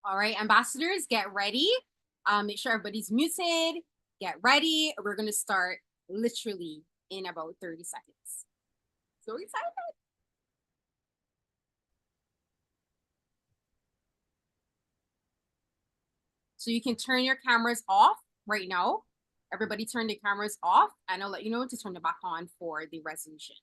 All right, ambassadors, get ready. Make sure everybody's muted. Get ready. We're going to start literally in about 30 seconds. So excited. So you can turn your cameras off right now. Everybody turn the cameras off, and I'll let you know to turn them back on for the resolution.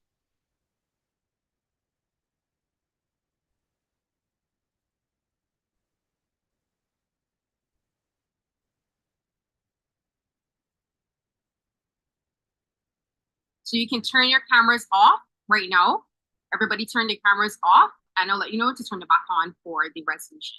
So you can turn your cameras off right now. Everybody turn the cameras off, and I'll let you know to turn them back on for the resolution.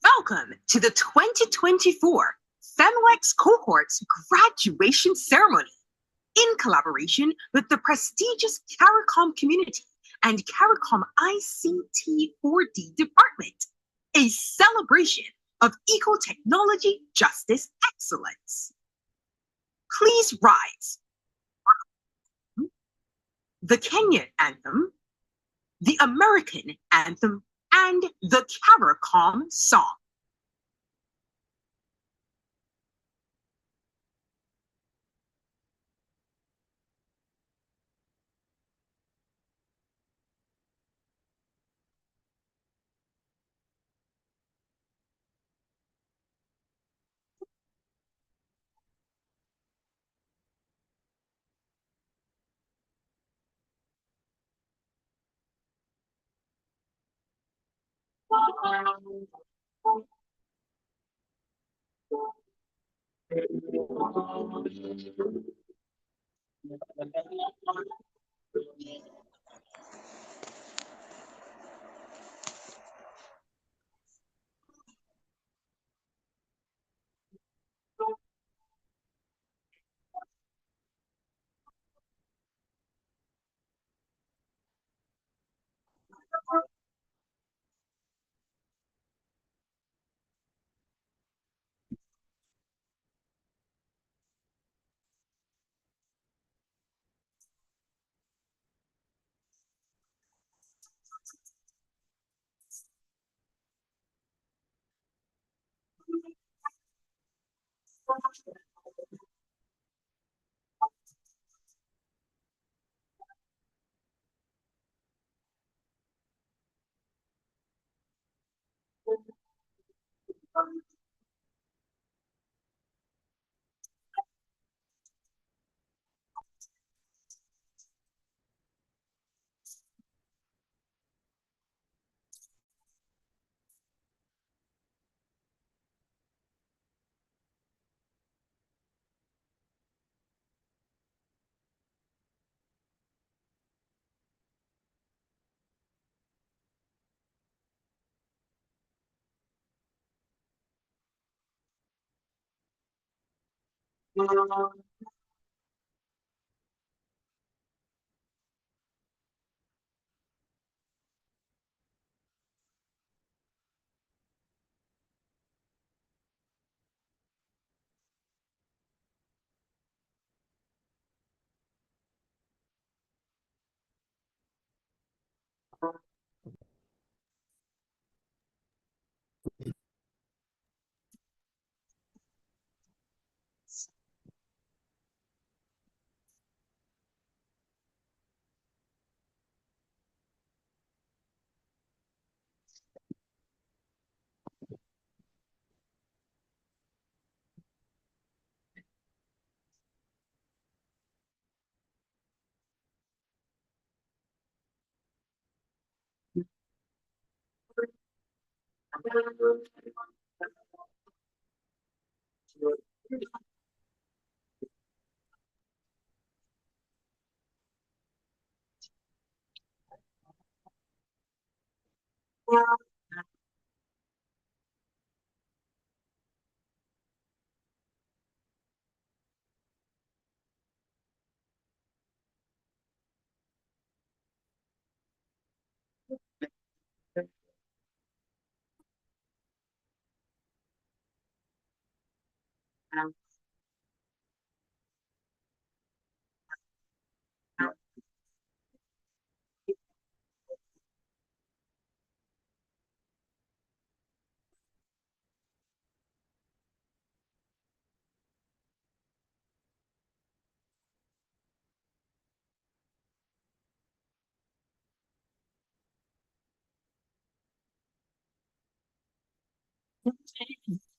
Welcome to the 2024 FemLex Cohort's graduation ceremony in collaboration with the prestigious CARICOM community and CARICOM ICT 4D department, a celebration of eco-technology justice excellence. Please rise. The Kenyan anthem, the American anthem, and the CARICOM song.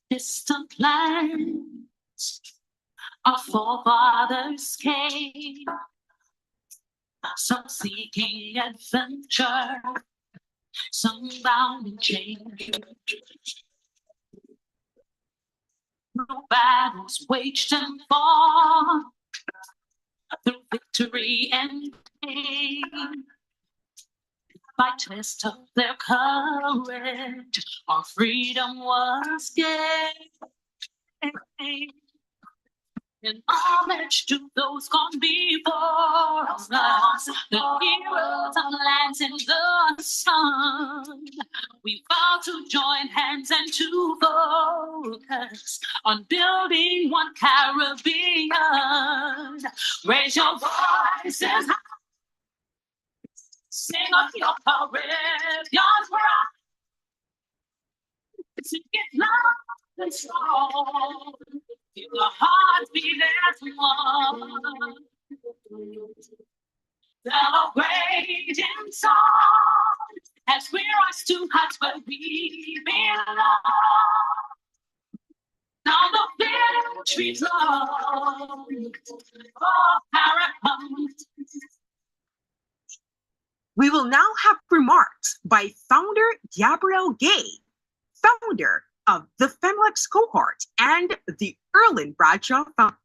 Distant lands our forefathers came, some seeking adventure, some bound in change. No battles waged and fought, through victory and pain. By test of their courage, our freedom was gained. In homage to those gone before us, the heroes of lands in the sun, we vow to join hands and to focus on building one Caribbean. Raise your voices high, sing of your Caribbean pride, sing it loud and strong. Feel the hearts beat as one. Celebrating song as we rise to heights where we belong. Sound of victory drum. Oh, paramount. We will now have remarks by founder Gabrielle Gay, founder of the Femlex Cohort and the Erlin Bradshaw Foundation.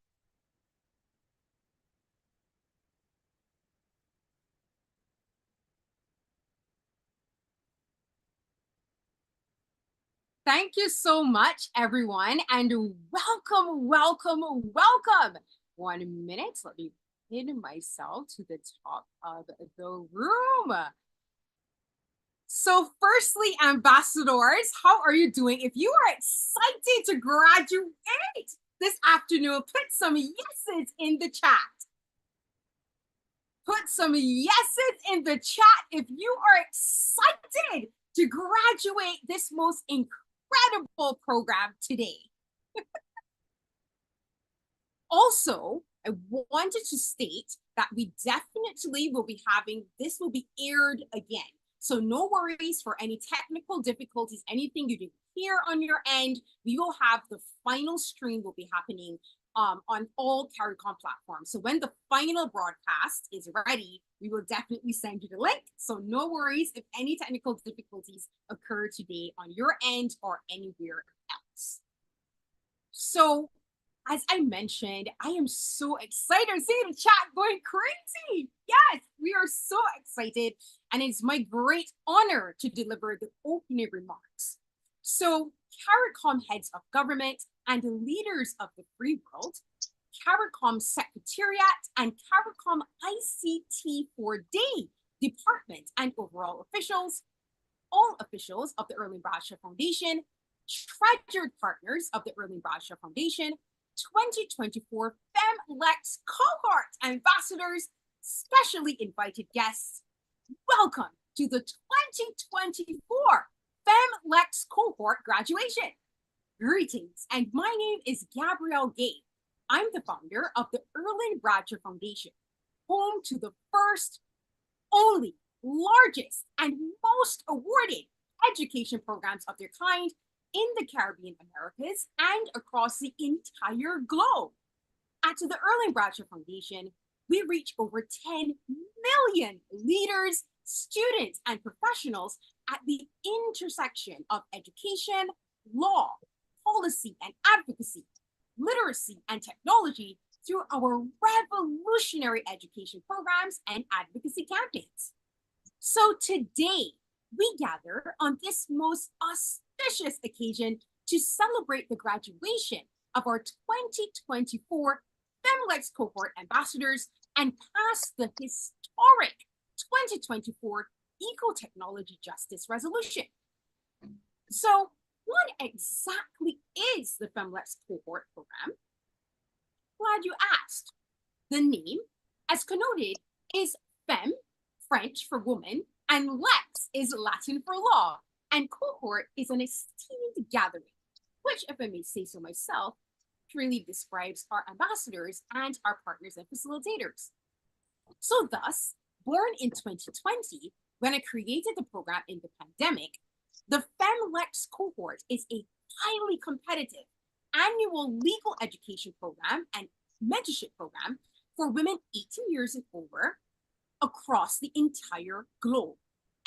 Thank you so much, everyone, and welcome, welcome, welcome. 1 minute, let me pin myself to the top of the room. So firstly, ambassadors, how are you doing? If you are excited to graduate this afternoon, put some yeses in the chat. Put some yeses in the chat if you are excited to graduate this most incredible program today. Also, I wanted to state that we definitely will be having, this will be aired again. So no worries for any technical difficulties, anything you didn't hear on your end. We will have the final stream will be happening on all CARICOM platforms. So when the final broadcast is ready, we will definitely send you the link. So no worries if any technical difficulties occur today on your end or anywhere else. So as I mentioned, I am so excited. See the chat going crazy. Yes, we are so excited. And it's my great honor to deliver the opening remarks. So CARICOM heads of government and leaders of the free world, CARICOM Secretariat and CARICOM ICT4D department and overall officials, all officials of the Erlin Bradshaw Foundation, treasured partners of the Erlin Bradshaw Foundation, 2024 Femlex Cohort ambassadors, specially invited guests. Welcome to the 2024 Femlex Cohort graduation. Greetings, and my name is Gabrielle Gay. I'm the founder of the Erlin Bradshaw Foundation, home to the first, only, largest, and most awarded education programs of their kind in the Caribbean Americas and across the entire globe. At the Erlin Bradshaw Foundation, we reach over 10 million leaders, students, and professionals at the intersection of education, law, policy, and advocacy, literacy, and technology through our revolutionary education programs and advocacy campaigns. So today, we gather on this most auspicious occasion to celebrate the graduation of our 2024 FemLex Cohort ambassadors and pass the historic 2024 Eco-Technology Justice Resolution. So what exactly is the FemLex Cohort program? Glad you asked. The name, as connoted, is Femme, French for woman, and Lex is Latin for law, and Cohort is an esteemed gathering, which, if I may say so myself, truly describes our ambassadors and our partners and facilitators. So thus, born in 2020, when I created the program in the pandemic, the FemLex Cohort is a highly competitive annual legal education program and mentorship program for women 18 years and over across the entire globe.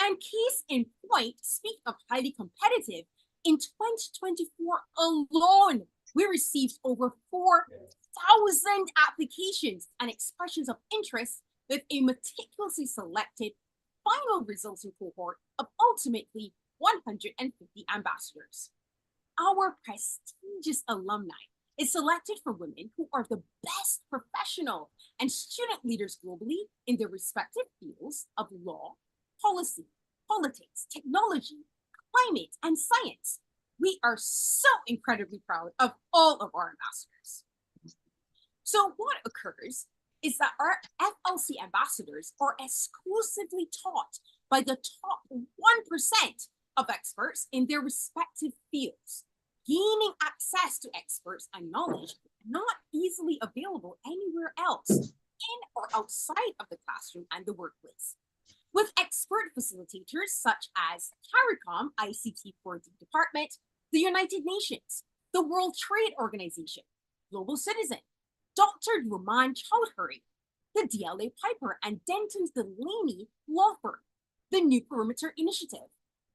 And case in point, speak of highly competitive, in 2024 alone, we received over 4,000 applications and expressions of interest with a meticulously selected final resulting cohort of ultimately 150 ambassadors. Our prestigious alumni is selected for women who are the best professional and student leaders globally in their respective fields of law, policy, politics, technology, climate, and science. We are so incredibly proud of all of our ambassadors. So what occurs is that our FLC ambassadors are exclusively taught by the top 1% of experts in their respective fields, gaining access to experts and knowledge not easily available anywhere else in or outside of the classroom and the workplace. With expert facilitators such as CARICOM ICT 4D Department, the United Nations, the World Trade Organization, Global Citizen, Dr. Ruman Chowdhury, the DLA Piper and Denton's Delaney Law Firm, the New Perimeter Initiative,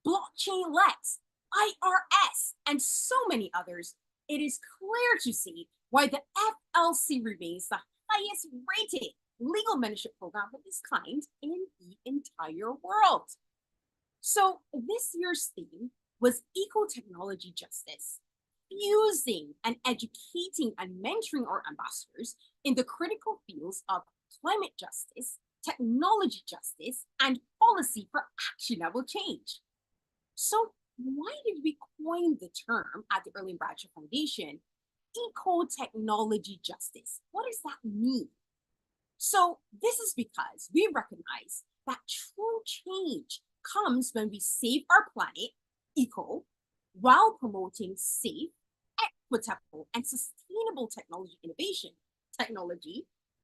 Blockchain Lex, IRS, and so many others, it is clear to see why the FLC remains the highest rated legal mentorship program of its kind in the entire world. So this year's theme was Eco-Technology Justice, fusing and educating and mentoring our ambassadors in the critical fields of climate justice, technology justice, and policy for actionable change. So why did we coin the term at the Erling Bradshaw Foundation, Eco-Technology Justice? What does that mean? So this is because we recognize that true change comes when we save our planet, eco, while promoting safe, equitable, and sustainable technology,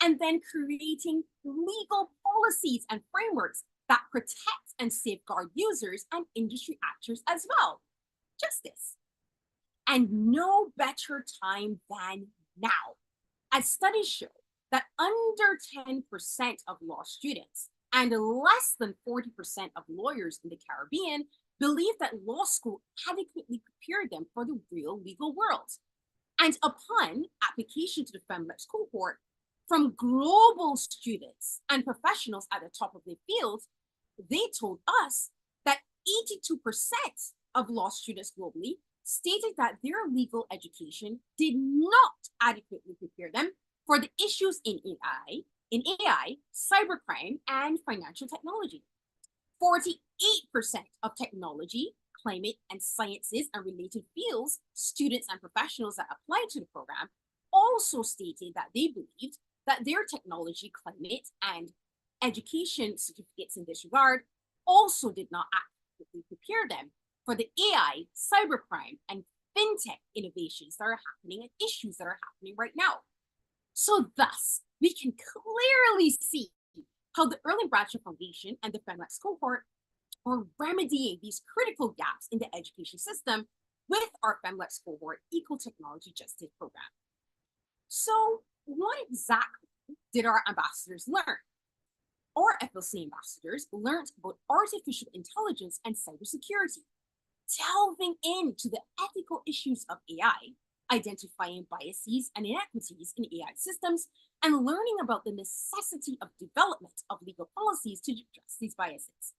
and then creating legal policies and frameworks that protect and safeguard users and industry actors as well. Justice. And no better time than now, as studies show that under 10% of law students and less than 40% of lawyers in the Caribbean believe that law school adequately prepared them for the real legal world. And upon application to the FemLex cohort, from global students and professionals at the top of their fields, they told us that 82% of law students globally stated that their legal education did not adequately prepare them for the issues in AI, cybercrime, and financial technology. 48% of technology, climate, and sciences and related fields, students and professionals that applied to the program also stated that they believed that their technology, climate, and education certificates in this regard also did not adequately prepare them for the AI, cybercrime, and fintech innovations that are happening and issues that are happening right now. So thus, we can clearly see how the Erling Bradshaw Foundation and the FemLex cohort are remedying these critical gaps in the education system with our FemLex cohort Eco-Technology Justice program. So what exactly did our ambassadors learn? our FLC ambassadors learned about artificial intelligence and cybersecurity, delving into the ethical issues of AI, identifying biases and inequities in AI systems, and learning about the necessity of development of legal policies to address these biases.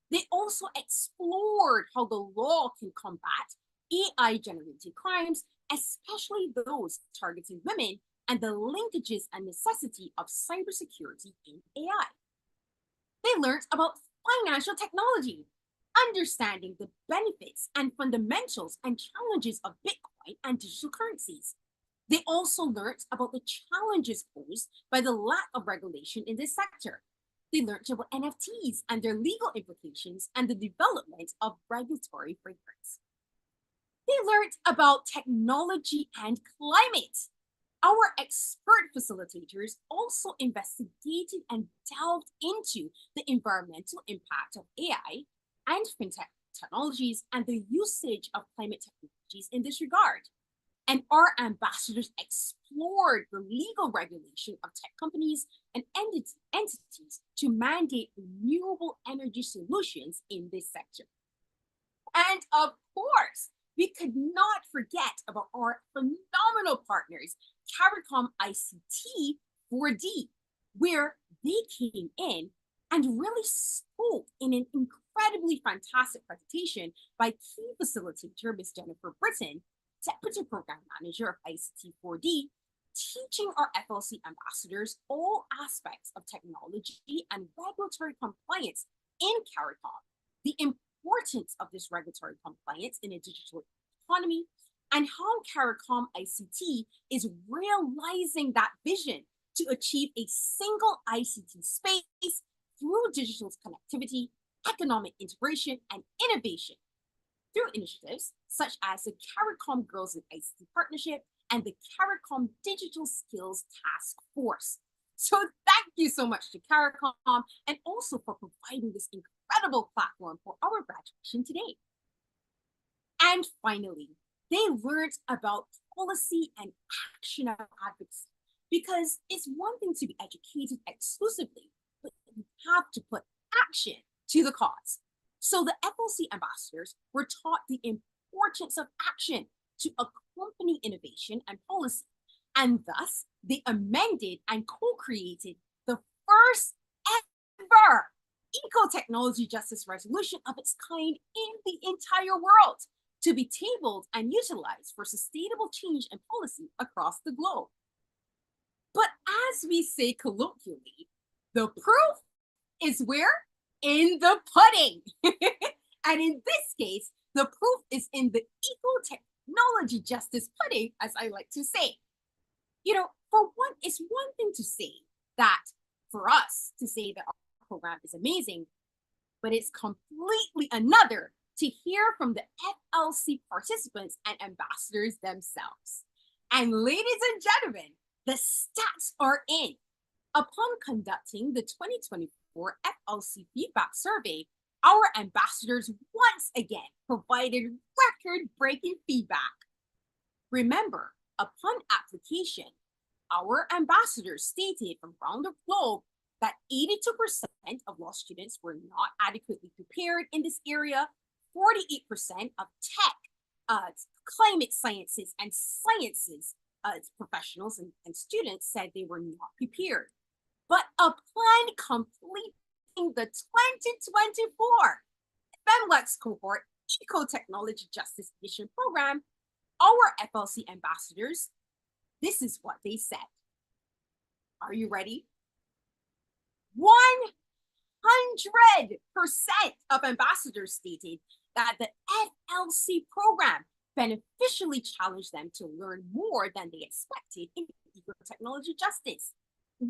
They also explored how the law can combat AI-generated crimes, especially those targeting women, and the linkages and necessity of cybersecurity in AI. They learned about financial technology, understanding the benefits and fundamentals and challenges of Bitcoin and digital currencies. They also learned about the challenges posed by the lack of regulation in this sector. They learned about NFTs and their legal implications and the development of regulatory frameworks. They learned about technology and climate. Our expert facilitators also investigated and delved into the environmental impact of AI and fintech technologies and the usage of climate technologies in this regard. And our ambassadors explored the legal regulation of tech companies and entities to mandate renewable energy solutions in this sector. And of course, we could not forget about our phenomenal partners, CARICOM ICT 4D, where they came in and really spoke in an incredibly fantastic presentation by key facilitator, Ms. Jennifer Britton, Deputy Program Manager of ICT 4D, teaching our FLC ambassadors all aspects of technology and regulatory compliance in CARICOM, the importance of this regulatory compliance in a digital economy, and how CARICOM ICT is realizing that vision to achieve a single ICT space through digital connectivity, economic integration, and innovation through initiatives such as the CARICOM Girls in ICT Partnership and the CARICOM Digital Skills Task Force. So thank you so much to CARICOM and also for providing this incredible platform for our graduation today. And finally, they learned about policy and action advocacy, because it's one thing to be educated exclusively, but you have to put action to the cause. So the FLC ambassadors were taught the importance of action to accompany innovation and policy, and thus they amended and co-created the first ever eco-technology justice resolution of its kind in the entire world, to be tabled and utilized for sustainable change and policy across the globe. But as we say colloquially, the proof is where? In the pudding. And in this case, the proof is in the eco-technology justice pudding, as I like to say. You know, for one, it's one thing to say that, for us to say that our program is amazing, but it's completely another to hear from the FLC participants and ambassadors themselves. And ladies and gentlemen, the stats are in. Upon conducting the 2024 FLC feedback survey, our ambassadors once again provided record-breaking feedback. Remember, upon application, our ambassadors stated from around the globe that 82% of law students were not adequately prepared in this area, 48% of tech, climate sciences and sciences professionals and students said they were not prepared. But upon completing the 2024 FEMLEX Cohort Eco-Technology Justice Edition program, our FLC ambassadors, this is what they said. Are you ready? 100% of ambassadors stated that the FLC program beneficially challenged them to learn more than they expected in eco-technology justice. 100%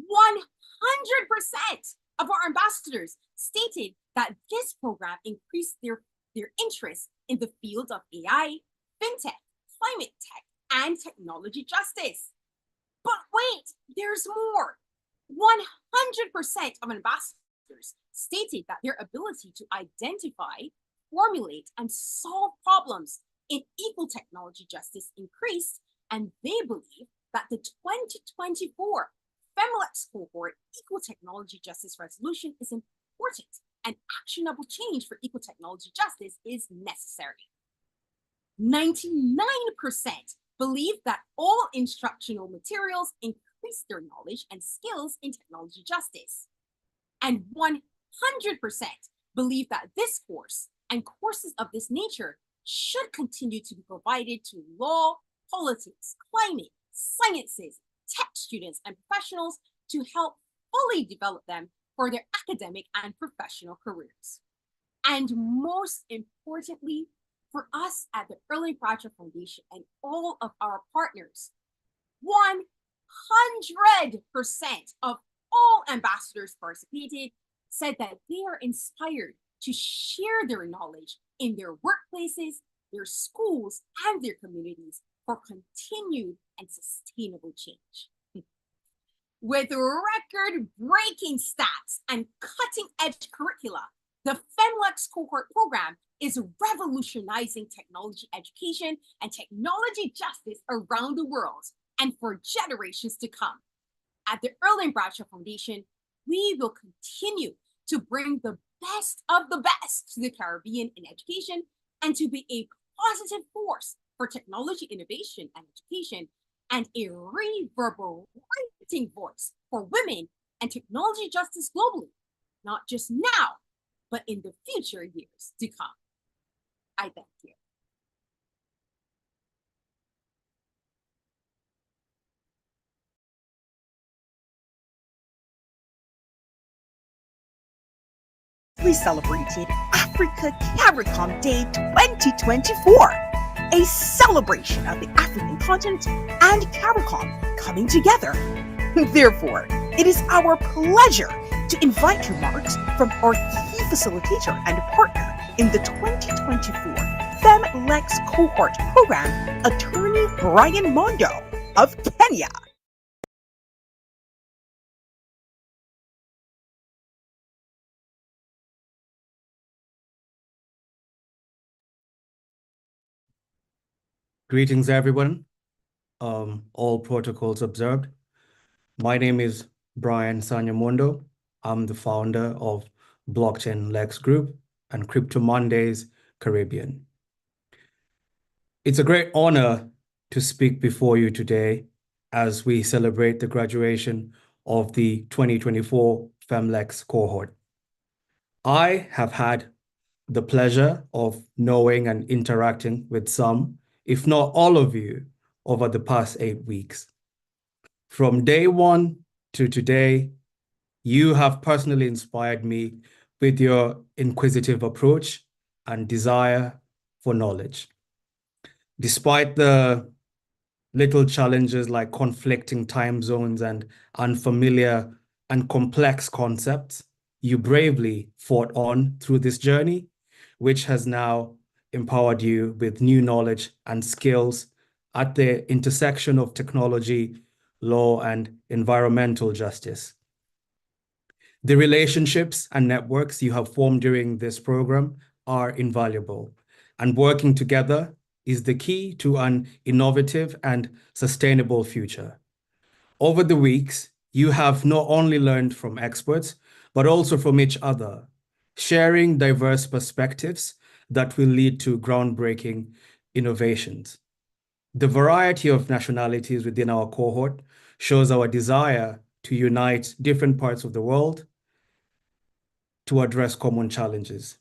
of our ambassadors stated that this program increased their interest in the field of AI, fintech, climate tech, and technology justice. But wait, there's more. 100% of ambassadors stated that their ability to identify, formulate, and solve problems in eco-technology justice increased, and they believe that the 2024 FEMLEX cohort, equal technology justice resolution is important, and actionable change for equal technology justice is necessary. 99% believe that all instructional materials increase their knowledge and skills in technology justice. And 100% believe that this course and courses of this nature should continue to be provided to law, politics, climate, sciences, tech students, and professionals to help fully develop them for their academic and professional careers. And most importantly, for us at the Early Graduate Foundation and all of our partners, 100% of all ambassadors participated said that they are inspired to share their knowledge in their workplaces, their schools, and their communities for continued and sustainable change. With record-breaking stats and cutting-edge curricula, the FEMLEX cohort program is revolutionizing technology education and technology justice around the world and for generations to come. At the Early Bradshaw Foundation, we will continue to bring the best of the best to the Caribbean in education and to be a positive force for technology innovation and education and a reverberating voice for women and technology justice globally, not just now, but in the future years to come. I thank you. We celebrated Africa CARICOM Day 2024, a celebration of the African continent and CARICOM coming together. Therefore, it is our pleasure to invite remarks from our key facilitator and partner in the 2024 FEMLEX cohort program, Attorney Brian Mondo of Kenya. Greetings, everyone. All protocols observed. My name is Brian Sanyamondo. I'm the founder of Blockchain Lex Group and Crypto Mondays Caribbean. It's a great honor to speak before you today as we celebrate the graduation of the 2024 FEMLEX cohort. I have had the pleasure of knowing and interacting with some, if not all of you, over the past 8 weeks. From day one to today, you have personally inspired me with your inquisitive approach and desire for knowledge. Despite the little challenges like conflicting time zones and unfamiliar and complex concepts, you bravely fought on through this journey, which has now empowered you with new knowledge and skills at the intersection of technology, law, and environmental justice. The relationships and networks you have formed during this program are invaluable, and working together is the key to an innovative and sustainable future. Over the weeks, you have not only learned from experts, but also from each other, sharing diverse perspectives that will lead to groundbreaking innovations. The variety of nationalities within our cohort shows our desire to unite different parts of the world to address common challenges.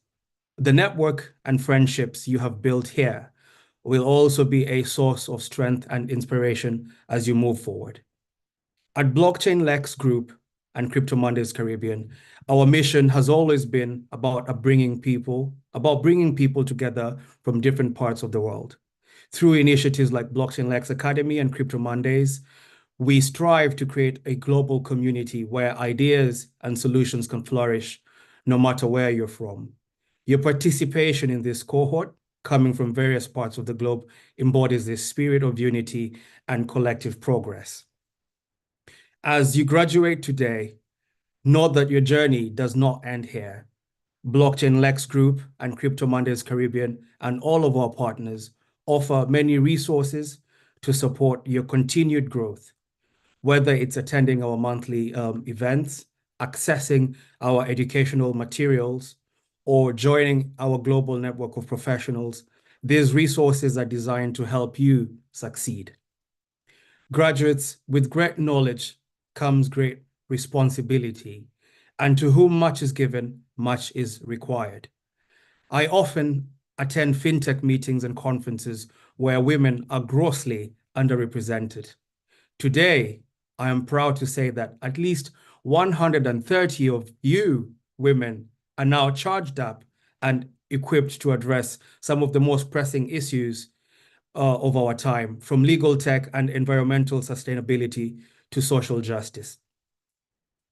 The network and friendships you have built here will also be a source of strength and inspiration as you move forward. At Blockchain Lex Group and Crypto Mondays Caribbean, our mission has always been about bringing people together from different parts of the world. Through initiatives like Blockchain Lex Academy and Crypto Mondays, we strive to create a global community where ideas and solutions can flourish no matter where you're from. Your participation in this cohort, coming from various parts of the globe, embodies this spirit of unity and collective progress. As you graduate today, know that your journey does not end here. Blockchain Lex Group and Crypto Mondays Caribbean and all of our partners offer many resources to support your continued growth. whether it's attending our monthly events, accessing our educational materials, or joining our global network of professionals. These resources are designed to help you succeed. Graduates, with great knowledge comes great responsibility, and to whom much is given, much is required. I often attend fintech meetings and conferences where women are grossly underrepresented. Today, I am proud to say that at least 130 of you women are now charged up and equipped to address some of the most pressing issues of our time, from legal tech and environmental sustainability to social justice.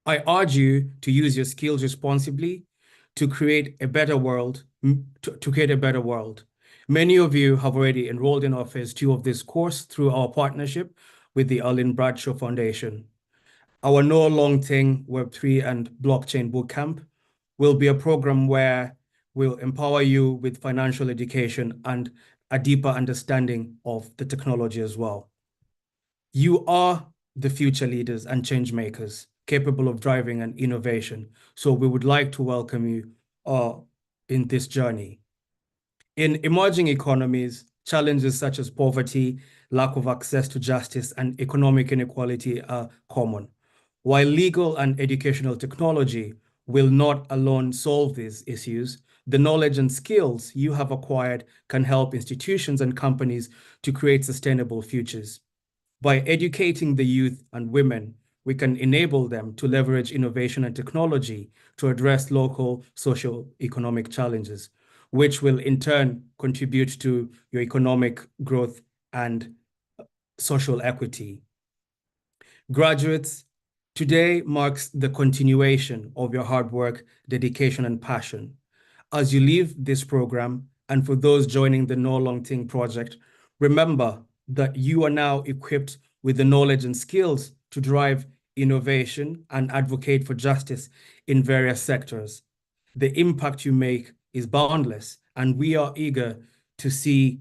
I urge you to use your skills responsibly to create a better world, Many of you have already enrolled in our phase 2 of this course through our partnership with the Arlene Bradshaw Foundation. Our No Long Thing Web3 and Blockchain Bootcamp will be a program where we'll empower you with financial education and a deeper understanding of the technology as well. You are the future leaders and change makers capable of driving an innovation. So we would like to welcome you in this journey. In emerging economies, challenges such as poverty, lack of access to justice, and economic inequality are common. While legal and educational technology will not alone solve these issues, the knowledge and skills you have acquired can help institutions and companies to create sustainable futures. By educating the youth and women, we can enable them to leverage innovation and technology to address local socio-economic challenges, which will in turn contribute to your economic growth and social equity. Graduates, today marks the continuation of your hard work, dedication, and passion. As you leave this program, and for those joining the No Long Thing project, remember that you are now equipped with the knowledge and skills to drive innovation and advocate for justice in various sectors. The impact you make is boundless, and we are eager to see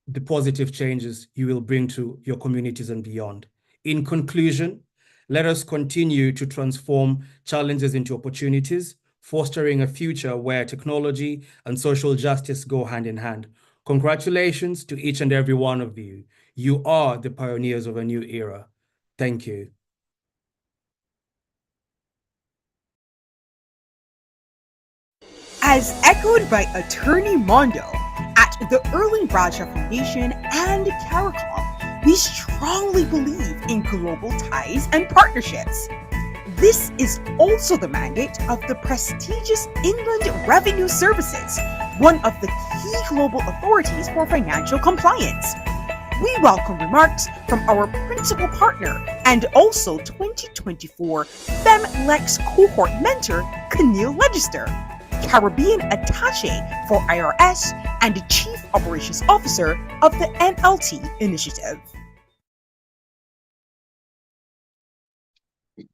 the positive changes you will bring to your communities and beyond. In conclusion, let us continue to transform challenges into opportunities, fostering a future where technology and social justice go hand in hand. Congratulations to each and every one of you. You are the pioneers of a new era. Thank you. As echoed by Attorney Mondo, at the Erling Bradshaw Foundation and CARICOM, we strongly believe in global ties and partnerships. This is also the mandate of the prestigious Inland Revenue Services, one of the key global authorities for financial compliance. We welcome remarks from our principal partner and also 2024 Femme Lex Cohort mentor, Keneal Legister, Caribbean Attaché for IRS and Chief Operations Officer of the NLT Initiative.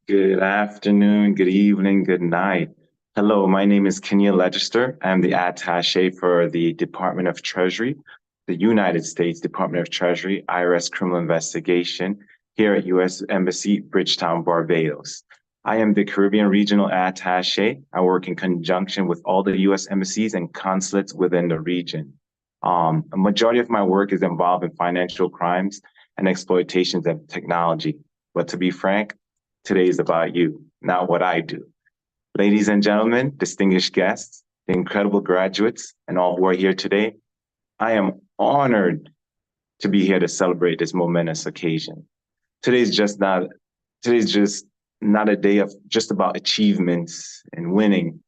Good afternoon, good evening, good night. Hello, my name is Keneal Legister. I'm the attaché for the Department of Treasury, the United States Department of Treasury, IRS Criminal Investigation, here at U.S. Embassy, Bridgetown, Barbados. I am the Caribbean Regional Attaché. I work in conjunction with all the U.S. embassies and consulates within the region. A majority of my work is involved in financial crimes and exploitations of technology. But to be frank, today is about you, not what I do. Ladies and gentlemen, distinguished guests, the incredible graduates, and all who are here today, I am honored to be here to celebrate this momentous occasion. Today's just not a day of just about achievements and winning.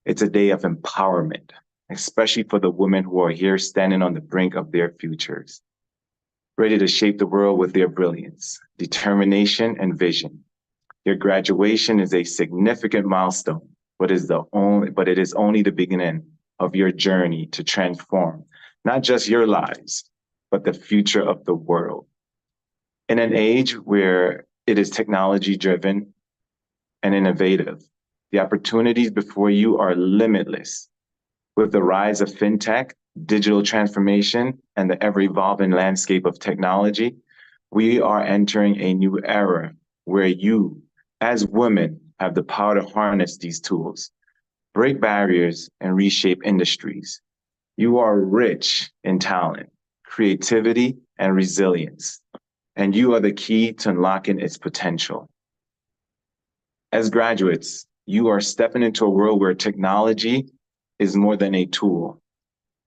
It's a day of empowerment, especially for the women who are here standing on the brink of their futures, ready to shape the world with their brilliance, determination, and vision. Your graduation is a significant milestone, but it is only the beginning of your journey to transform not just your lives, but the future of the world. In an age where it is technology-driven and innovative, the opportunities before you are limitless. With the rise of fintech, digital transformation, and the ever-evolving landscape of technology, we are entering a new era where you, as women, have the power to harness these tools, break barriers, and reshape industries. You are rich in talent, creativity, and resilience, and you are the key to unlocking its potential. As graduates, you are stepping into a world where technology is more than a tool.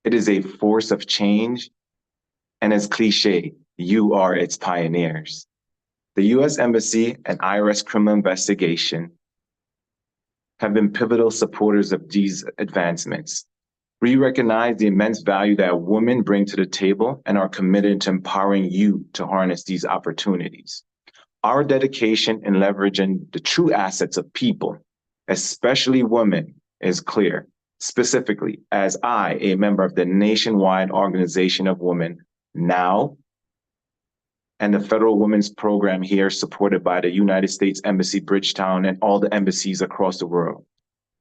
It is a force of change, and as cliche, you are its pioneers. The US Embassy and IRS criminal investigation have been pivotal supporters of these advancements. We recognize the immense value that women bring to the table and are committed to empowering you to harness these opportunities. Our dedication in leveraging the true assets of people, especially women, is clear. Specifically, as I, a member of the nationwide Organization of Women, now, and the Federal Women's Program here, supported by the United States Embassy Bridgetown and all the embassies across the world,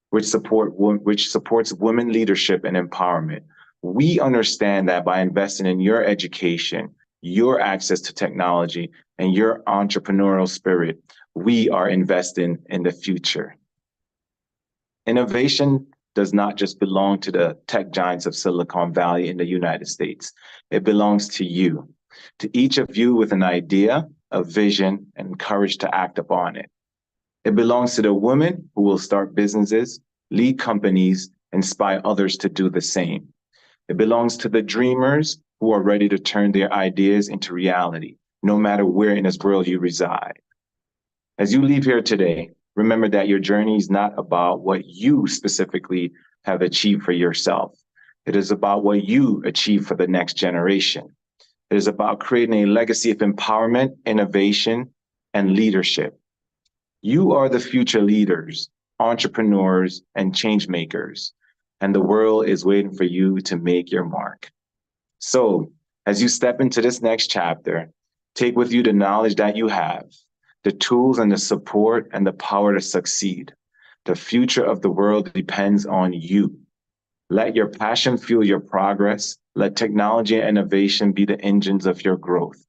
which supports women leadership and empowerment. We understand that by investing in your education, your access to technology, and your entrepreneurial spirit, we are investing in the future. Innovation does not just belong to the tech giants of Silicon Valley in the United States. It belongs to you, to each of you with an idea, a vision, and courage to act upon it. It belongs to the women who will start businesses, lead companies, inspire others to do the same. It belongs to the dreamers who are ready to turn their ideas into reality, no matter where in this world you reside. As you leave here today, remember that your journey is not about what you specifically have achieved for yourself. It is about what you achieve for the next generation. It is about creating a legacy of empowerment, innovation, and leadership. You are the future leaders, entrepreneurs, and change makers, and the world is waiting for you to make your mark. So, as you step into this next chapter, take with you the knowledge that you have, the tools and the support and the power to succeed. The future of the world depends on you. Let your passion fuel your progress. Let technology and innovation be the engines of your growth.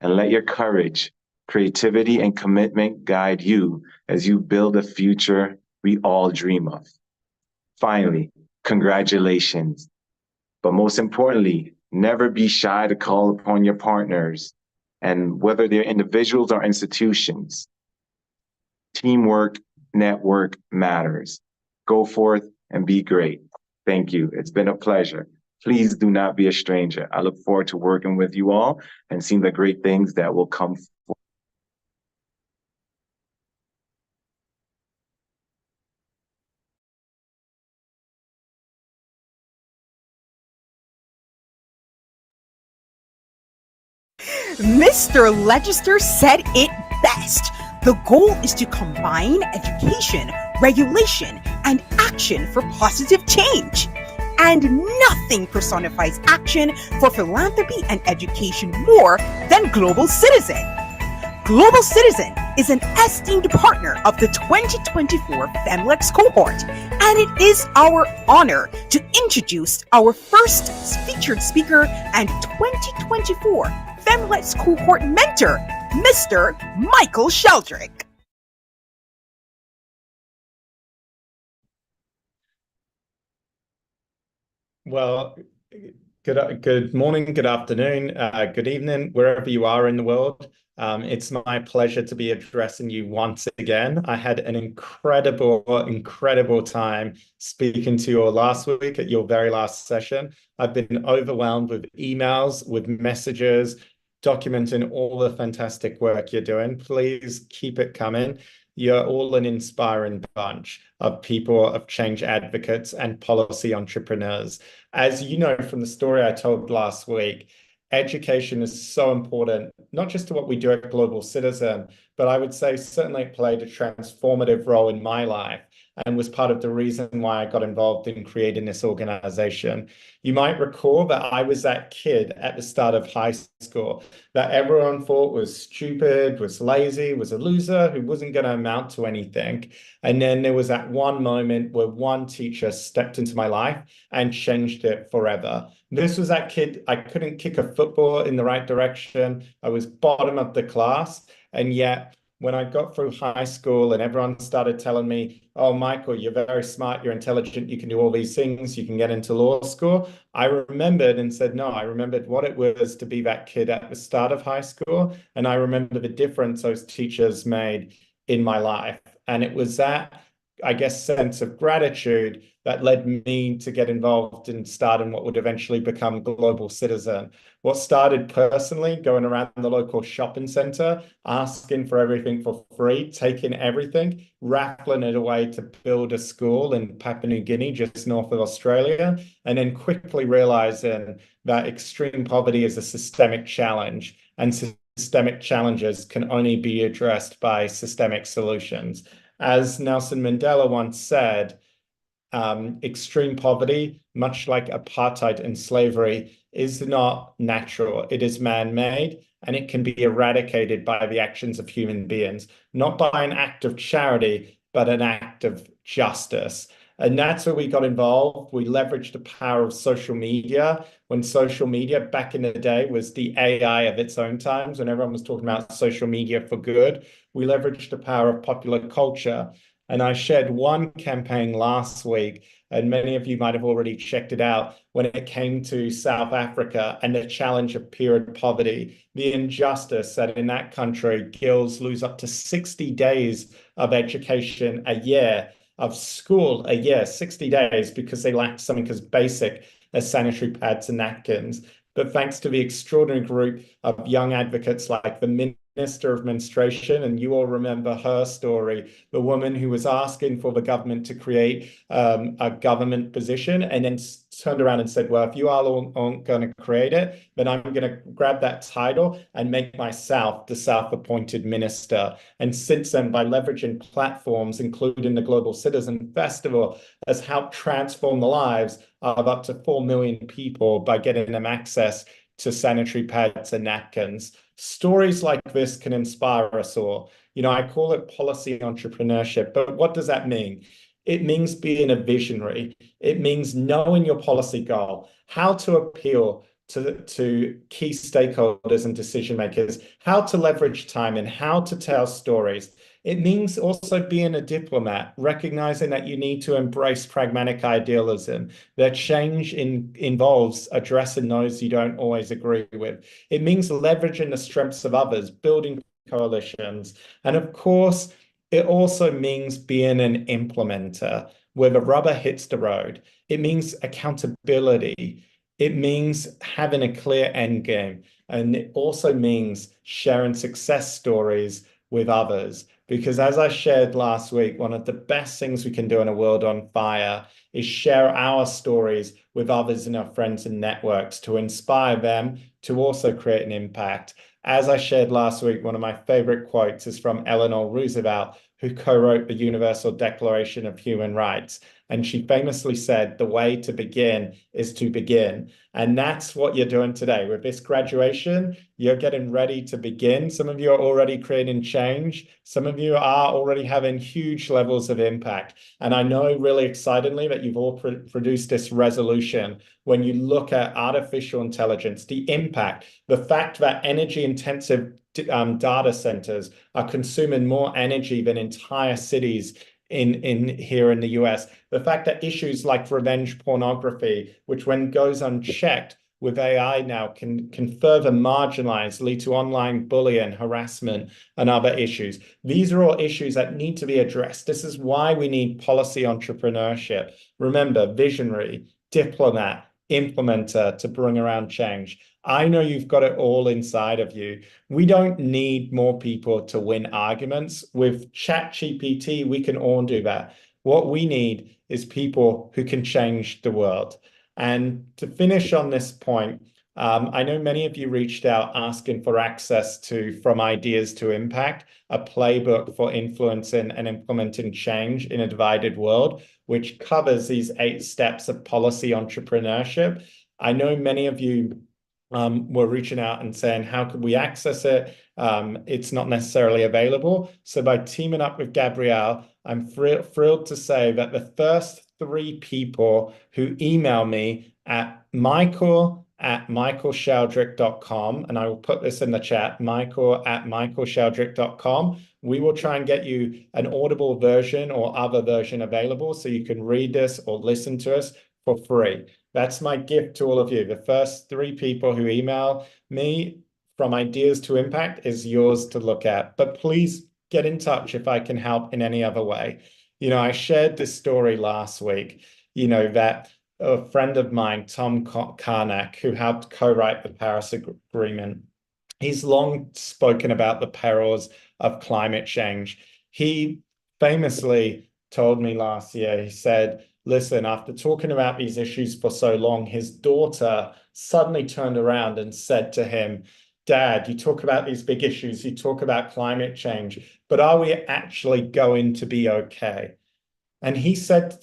And let your courage, creativity, and commitment guide you as you build a future we all dream of. Finally, congratulations. But most importantly, never be shy to call upon your partners, and whether they're individuals or institutions. Teamwork, network matters. Go forth and be great. Thank you. It's been a pleasure. Please do not be a stranger. I look forward to working with you all and seeing the great things that will come forth. Mr. Legister said it best. The goal is to combine education, regulation, and action for positive change. And nothing personifies action for philanthropy and education more than Global Citizen. Global Citizen is an esteemed partner of the 2024 FemLex Cohort, and it is our honor to introduce our first featured speaker and 2024 FemLex Cohort mentor, Mr. Michael Sheldrick. Well, good morning, good afternoon, good evening, wherever you are in the world. It's my pleasure to be addressing you once again. I had an incredible time speaking to you all last week at your very last session. I've been overwhelmed with emails, with messages, documenting all the fantastic work you're doing. Please keep it coming. You're all an inspiring bunch of people, of change advocates and policy entrepreneurs. As you know from the story I told last week, education is so important, not just to what we do at Global Citizen, but I would say certainly it played a transformative role in my life and was part of the reason why I got involved in creating this organization. You might recall that I was that kid at the start of high school that everyone thought was stupid, was lazy, was a loser, who wasn't going to amount to anything. And then there was that one moment where one teacher stepped into my life and changed it forever. This was that kid. I couldn't kick a football in the right direction. I was bottom of the class. And yet when I got through high school and everyone started telling me, oh, Michael, you're very smart, you're intelligent, you can do all these things, you can get into law school. I remembered and said, no, I remembered what it was to be that kid at the start of high school. And I remember the difference those teachers made in my life. And it was that, I guess, sense of gratitude that led me to get involved in starting what would eventually become Global Citizen. What started personally, going around the local shopping center, asking for everything for free, taking everything, raffling it away to build a school in Papua New Guinea, just north of Australia, and then quickly realizing that extreme poverty is a systemic challenge, and systemic challenges can only be addressed by systemic solutions. As Nelson Mandela once said, extreme poverty, much like apartheid and slavery, is not natural. It is man-made, and it can be eradicated by the actions of human beings, not by an act of charity, but an act of justice. And that's where we got involved. We leveraged the power of social media, when social media back in the day was the AI of its own times, when everyone was talking about social media for good. We leveraged the power of popular culture. And I shared one campaign last week, and many of you might have already checked it out, when it came to South Africa and the challenge of period poverty, the injustice that in that country, girls lose up to 60 days of education a year, of school a year, 60 days, because they lack something as basic as sanitary pads and napkins. But thanks to the extraordinary group of young advocates like the Minister of Menstruation, and you all remember her story, the woman who was asking for the government to create a government position and then turned around and said, well, if you all aren't going to create it, then I'm going to grab that title and make myself the self-appointed minister. And since then, by leveraging platforms, including the Global Citizen Festival, has helped transform the lives of up to 4 million people by getting them access to sanitary pads and napkins. Stories like this can inspire us all. You know, I call it policy entrepreneurship, but what does that mean? It means being a visionary. It means knowing your policy goal, how to appeal to key stakeholders and decision makers, how to leverage time and how to tell stories. It means also being a diplomat, recognizing that you need to embrace pragmatic idealism, that change involves addressing those you don't always agree with. It means leveraging the strengths of others, building coalitions. And of course, it also means being an implementer where the rubber hits the road. It means accountability. It means having a clear end game. And it also means sharing success stories with others. Because as I shared last week, one of the best things we can do in a world on fire is share our stories with others in our friends and networks to inspire them to also create an impact. As I shared last week, one of my favorite quotes is from Eleanor Roosevelt, who co-wrote the Universal Declaration of Human Rights. And she famously said, the way to begin is to begin. And that's what you're doing today. With this graduation, you're getting ready to begin. Some of you are already creating change. Some of you are already having huge levels of impact. And I know really excitedly that you've all produced this resolution. When you look at artificial intelligence, the impact, the fact that energy intensive data centers are consuming more energy than entire cities in here in the US. The fact that issues like revenge pornography, which when goes unchecked with AI now can further marginalize, lead to online bullying, harassment, and other issues. These are all issues that need to be addressed. This is why we need policy entrepreneurship. Remember, visionary, diplomat, implementer to bring around change. I know you've got it all inside of you. We don't need more people to win arguments. With ChatGPT, we can all do that. What we need is people who can change the world. And to finish on this point, I know many of you reached out asking for access to From Ideas to Impact, a playbook for influencing and implementing change in a divided world, which covers these 8 steps of policy entrepreneurship. I know many of you were reaching out and saying, how could we access it? It's not necessarily available. So by teaming up with Gabrielle, I'm thrilled to say that the first 3 people who email me at Michael michaelsheldrick.com, and I will put this in the chat, michael@michaelsheldrick.com. We will try and get you an Audible version or other version available so you can read this or listen to us for free. That's my gift to all of you. The first 3 people who email me from ideas to impact is yours to look at. But please get in touch if I can help in any other way. I shared this story last week, that a friend of mine, Tom Karnak, who helped co-write the Paris Agreement, he's long spoken about the perils of climate change. He famously told me last year, he said, listen, after talking about these issues for so long, his daughter suddenly turned around and said to him, Dad, you talk about these big issues, you talk about climate change, but are we actually going to be okay? And he said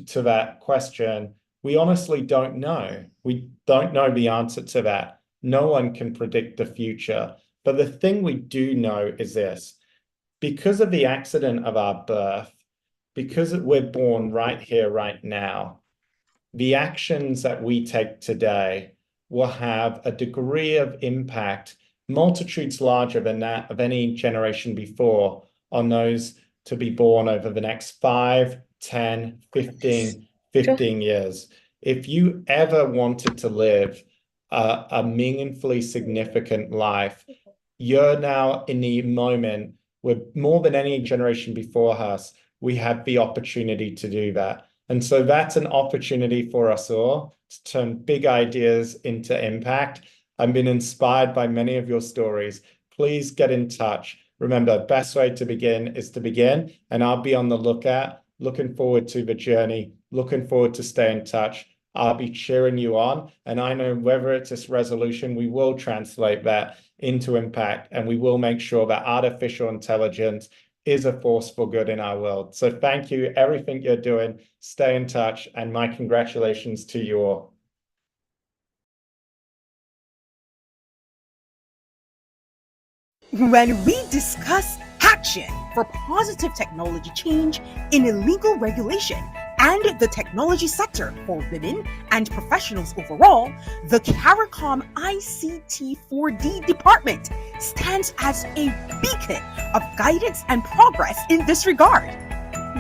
to that question, we honestly don't know. We don't know the answer to that. No one can predict the future. But the thing we do know is this: because of the accident of our birth, because we're born right here, right now, the actions that we take today will have a degree of impact, multitudes larger than that of any generation before, on those to be born over the next 5, 10, 15 years. If you ever wanted to live a meaningfully significant life, you're now in the moment where more than any generation before us, we have the opportunity to do that. And so that's an opportunity for us all to turn big ideas into impact. I've been inspired by many of your stories. Please get in touch. Remember, the best way to begin is to begin, and I'll be on the lookout, looking forward to the journey, looking forward to stay in touch. I'll be cheering you on, and I know whether it's this resolution, we will translate that into impact, and we will make sure that artificial intelligence is a force for good in our world. So thank you, everything you're doing, stay in touch, and my congratulations to you all. When we discuss action for positive technology change in illegal regulation and the technology sector for women and professionals overall, the CARICOM ICT 4D department stands as a beacon of guidance and progress in this regard.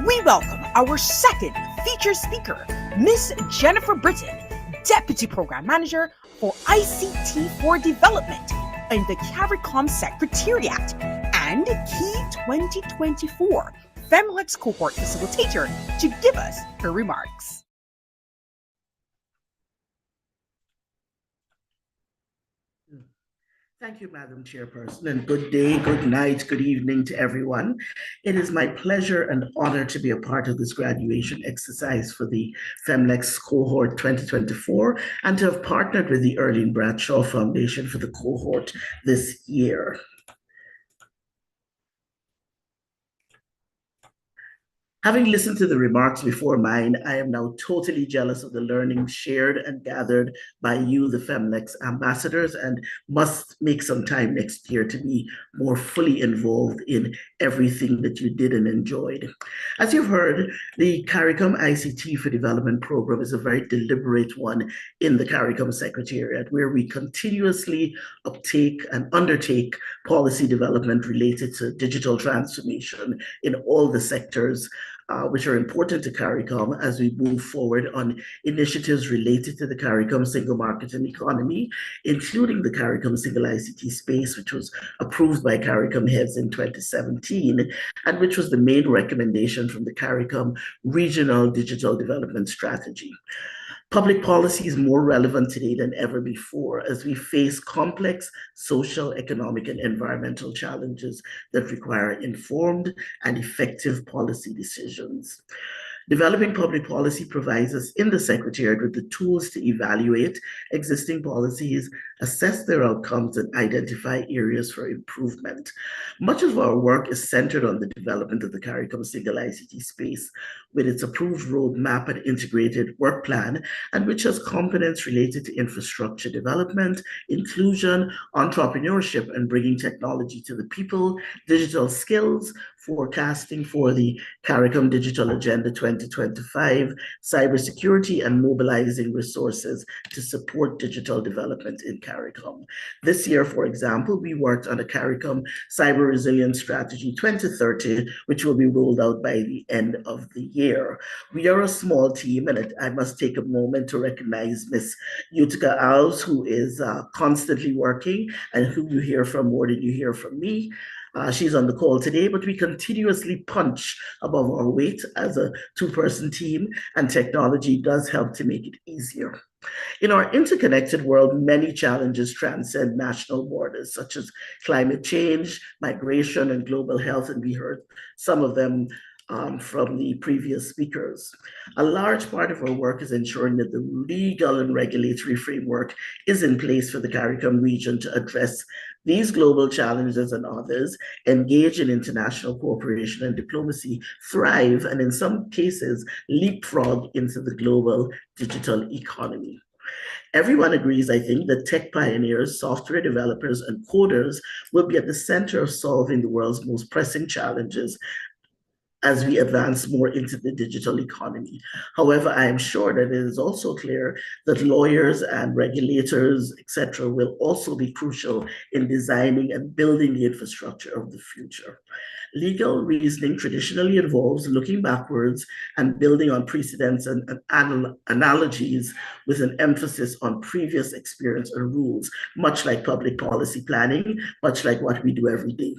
We welcome our second featured speaker, Miss Jennifer Britton, Deputy Program Manager for ICT for Development in the CARICOM Secretariat and Key 2024 Femlex Cohort Facilitator, to give us her remarks. Thank you, Madam Chairperson, and good day, good night, good evening to everyone. It is my pleasure and honor to be a part of this graduation exercise for the Femlex Cohort 2024 and to have partnered with the Erling Bradshaw Foundation for the cohort this year. Having listened to the remarks before mine, I am now totally jealous of the learning shared and gathered by you, the Femlex ambassadors, and must make some time next year to be more fully involved in everything that you did and enjoyed. As you've heard, the CARICOM ICT for Development program is a very deliberate one in the CARICOM Secretariat, where we continuously uptake and undertake policy development related to digital transformation in all the sectors which are important to CARICOM as we move forward on initiatives related to the CARICOM single market and economy, including the CARICOM single ICT space, which was approved by CARICOM heads in 2017, and which was the main recommendation from the CARICOM Regional Digital Development Strategy. Public policy is more relevant today than ever before as we face complex social, economic, and environmental challenges that require informed and effective policy decisions. Developing public policy provides us in the Secretariat with the tools to evaluate existing policies, assess their outcomes, and identify areas for improvement. Much of our work is centered on the development of the CARICOM single ICT space, with its approved roadmap and integrated work plan, and which has components related to infrastructure development, inclusion, entrepreneurship, and bringing technology to the people, digital skills, forecasting for the CARICOM Digital Agenda 2030, 2025, cybersecurity and mobilizing resources to support digital development in CARICOM. This year, for example, we worked on a CARICOM Cyber Resilience Strategy 2030, which will be rolled out by the end of the year. We are a small team, and I must take a moment to recognize Ms. Utica Alves, who is constantly working and who you hear from more than you hear from me. She's on the call today, but we continuously punch above our weight as a two-person team, and technology does help to make it easier. In our interconnected world, many challenges transcend national borders, such as climate change, migration, and global health, and we heard some of them from the previous speakers. A large part of our work is ensuring that the legal and regulatory framework is in place for the CARICOM region to address these global challenges and others, engage in international cooperation and diplomacy, thrive, and in some cases, leapfrog into the global digital economy. Everyone agrees, I think, that tech pioneers, software developers, and coders will be at the center of solving the world's most pressing challenges as we advance more into the digital economy. However, I am sure that it is also clear that lawyers and regulators, etc., will also be crucial in designing and building the infrastructure of the future. Legal reasoning traditionally involves looking backwards and building on precedents and analogies with an emphasis on previous experience and rules, much like public policy planning, much like what we do every day.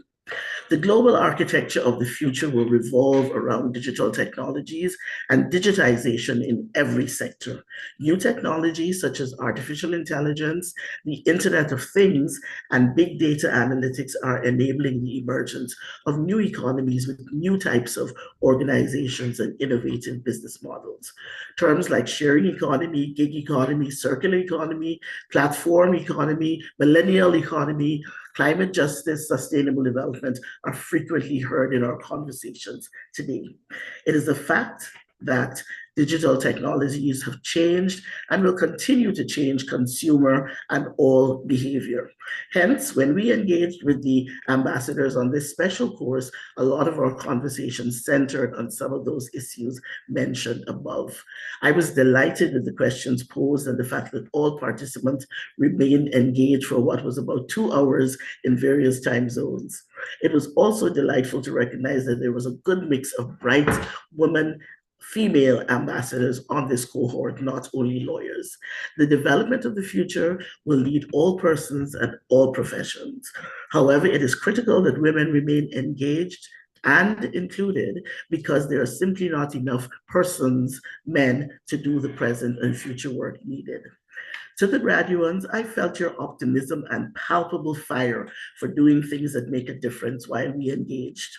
The global architecture of the future will revolve around digital technologies and digitization in every sector. New technologies such as artificial intelligence, the Internet of Things, and big data analytics are enabling the emergence of new economies with new types of organizations and innovative business models. Terms like sharing economy, gig economy, circular economy, platform economy, millennial economy, climate justice, sustainable development are frequently heard in our conversations today. It is a fact that digital technologies have changed and will continue to change consumer and all behavior. Hence, when we engaged with the ambassadors on this special course, a lot of our conversations centered on some of those issues mentioned above. I was delighted with the questions posed and the fact that all participants remained engaged for what was about 2 hours in various time zones. It was also delightful to recognize that there was a good mix of bright women, female ambassadors on this cohort, not only lawyers. The development of the future will lead all persons and all professions. However, it is critical that women remain engaged and included because there are simply not enough persons, men, to do the present and future work needed. To the graduates, I felt your optimism and palpable fire for doing things that make a difference while we engaged.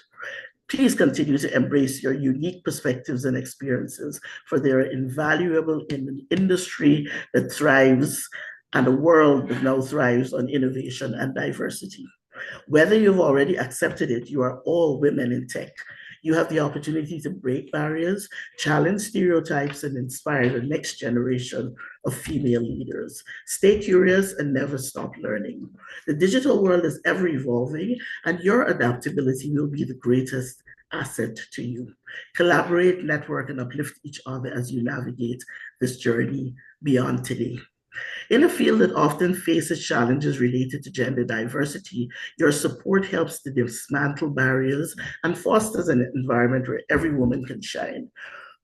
Please continue to embrace your unique perspectives and experiences, for they are invaluable in an industry that thrives and a world that now thrives on innovation and diversity. Whether you've already accepted it, you are all women in tech. You have the opportunity to break barriers, challenge stereotypes, and inspire the next generation of female leaders. Stay curious and never stop learning. The digital world is ever evolving, and your adaptability will be the greatest asset to you. Collaborate, network, and uplift each other as you navigate this journey beyond today. In a field that often faces challenges related to gender diversity, your support helps to dismantle barriers and fosters an environment where every woman can shine.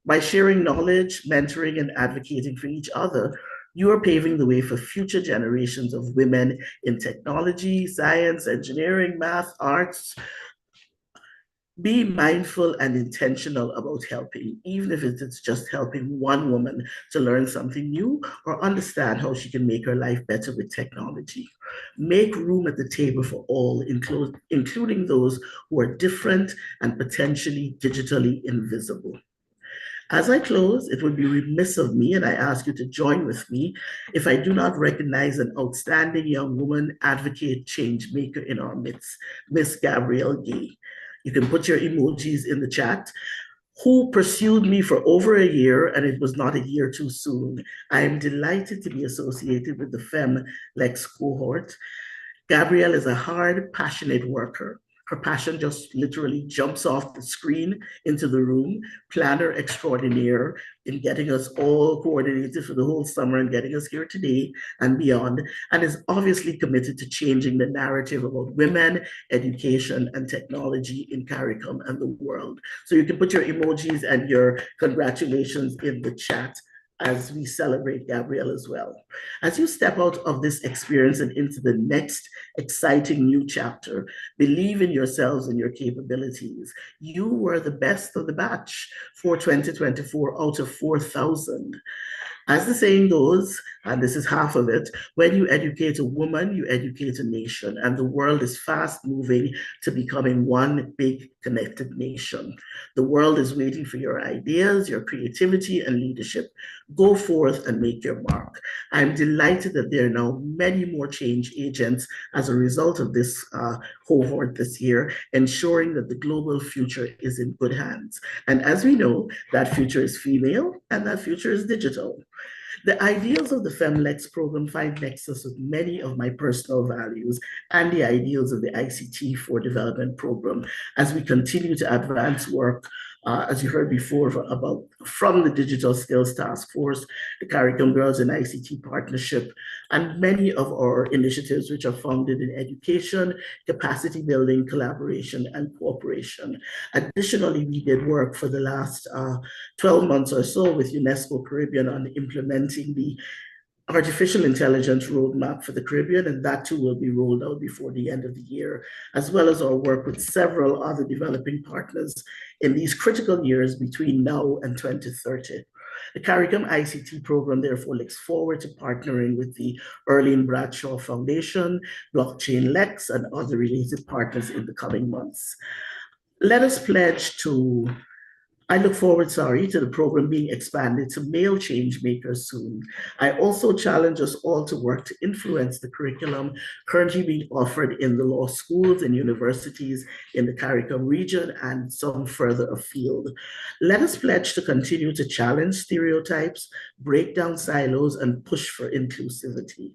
By sharing knowledge, mentoring, and advocating for each other, you are paving the way for future generations of women in technology, science, engineering, math, arts. Be mindful and intentional about helping, even if it is just helping one woman to learn something new or understand how she can make her life better with technology. Make room at the table for all, including those who are different and potentially digitally invisible. As I close, it would be remiss of me, and I ask you to join with me, if I do not recognize an outstanding young woman, advocate, change maker in our midst, Miss Gabrielle Gay. You can put your emojis in the chat, who pursued me for over a year, and it was not a year too soon. I am delighted to be associated with the Femme Cohort. Gabrielle is a hard, passionate worker. Her passion just literally jumps off the screen into the room, planner extraordinaire in getting us all coordinated for the whole summer and getting us here today and beyond, and is obviously committed to changing the narrative about women, education, and technology in CARICOM and the world. So you can put your emojis and your congratulations in the chat as we celebrate Gabrielle as well. As you step out of this experience and into the next exciting new chapter, believe in yourselves and your capabilities. You were the best of the batch for 2024 out of 4,000. As the saying goes, and this is half of it, when you educate a woman, you educate a nation, and the world is fast moving to becoming one big connected nation. The world is waiting for your ideas, your creativity, and leadership. Go forth and make your mark. I'm delighted that there are now many more change agents as a result of this cohort this year, ensuring that the global future is in good hands. And as we know, that future is female and that future is digital. The ideals of the FemLex program find nexus with many of my personal values and the ideals of the ICT for Development program as we continue to advance work, as you heard before, from the Digital Skills Task Force, the CARICOM Girls in ICT Partnership, and many of our initiatives which are founded in education, capacity building, collaboration, and cooperation. Additionally, we did work for the last 12 months or so with UNESCO Caribbean on implementing the artificial intelligence roadmap for the Caribbean, and that too will be rolled out before the end of the year, as well as our work with several other developing partners in these critical years between now and 2030. The CARICOM ICT program therefore looks forward to partnering with the Erlene Bradshaw Foundation, Blockchain Lex, and other related partners in the coming months. Let us pledge to I look forward, to the program being expanded to male change makers soon. I also challenge us all to work to influence the curriculum currently being offered in the law schools and universities in the CARICOM region and some further afield. Let us pledge to continue to challenge stereotypes, break down silos, and push for inclusivity.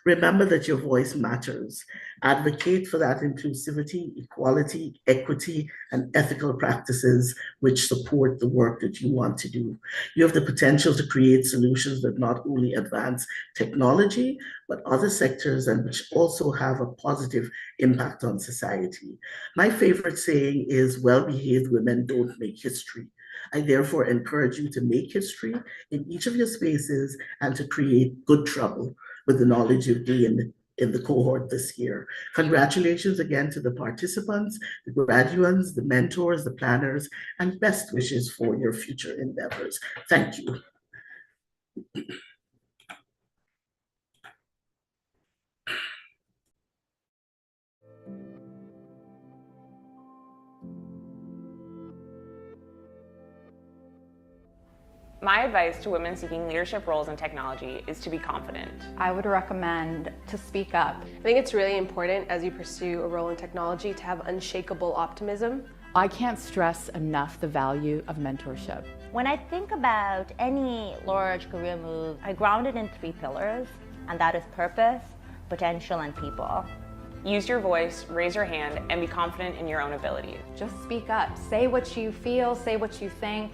Remember that your voice matters. Advocate for that inclusivity, equality, equity, and ethical practices which support the work that you want to do. You have the potential to create solutions that not only advance technology, but other sectors and which also have a positive impact on society. My favorite saying is, well-behaved women don't make history. I therefore encourage you to make history in each of your spaces and to create good trouble with the knowledge you've gained in the cohort this year. Congratulations again to the participants, the graduates, the mentors, the planners, and best wishes for your future endeavors. Thank you. My advice to women seeking leadership roles in technology is to be confident. I would recommend to speak up. I think it's really important as you pursue a role in technology to have unshakable optimism. I can't stress enough the value of mentorship. When I think about any large career move, I ground it in 3 pillars, and that is purpose, potential, and people. Use your voice, raise your hand, and be confident in your own abilities. Just speak up. Say what you feel, say what you think.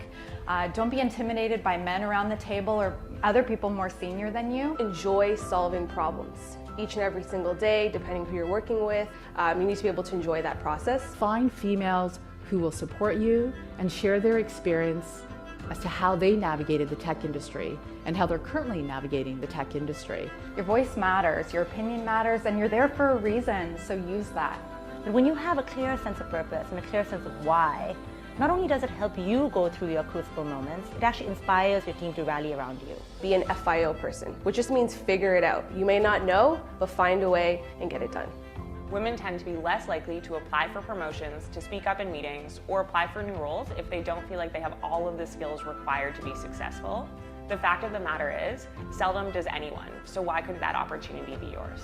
Don't be intimidated by men around the table or other people more senior than you. Enjoy solving problems. Each and every single day, depending who you're working with, you need to be able to enjoy that process. Find females who will support you and share their experience as to how they navigated the tech industry and how they're currently navigating the tech industry. Your voice matters, your opinion matters, and you're there for a reason, so use that. But when you have a clear sense of purpose and a clear sense of why, not only does it help you go through your crucible moments, it actually inspires your team to rally around you. Be an FIO person, which just means figure it out. You may not know, but find a way and get it done. Women tend to be less likely to apply for promotions, to speak up in meetings, or apply for new roles if they don't feel like they have all of the skills required to be successful. The fact of the matter is, seldom does anyone, so why could that opportunity be yours?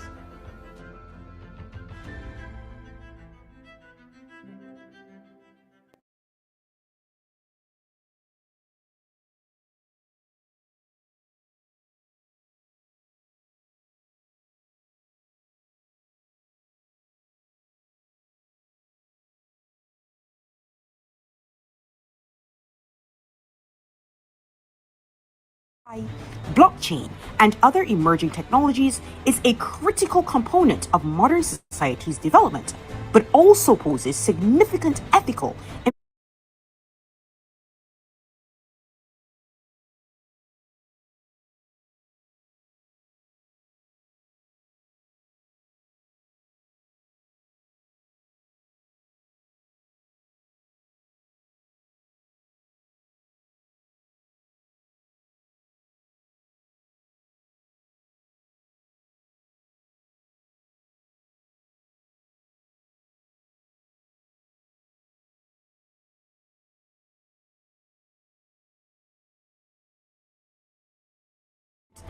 Blockchain and other emerging technologies is a critical component of modern society's development, but also poses significant ethical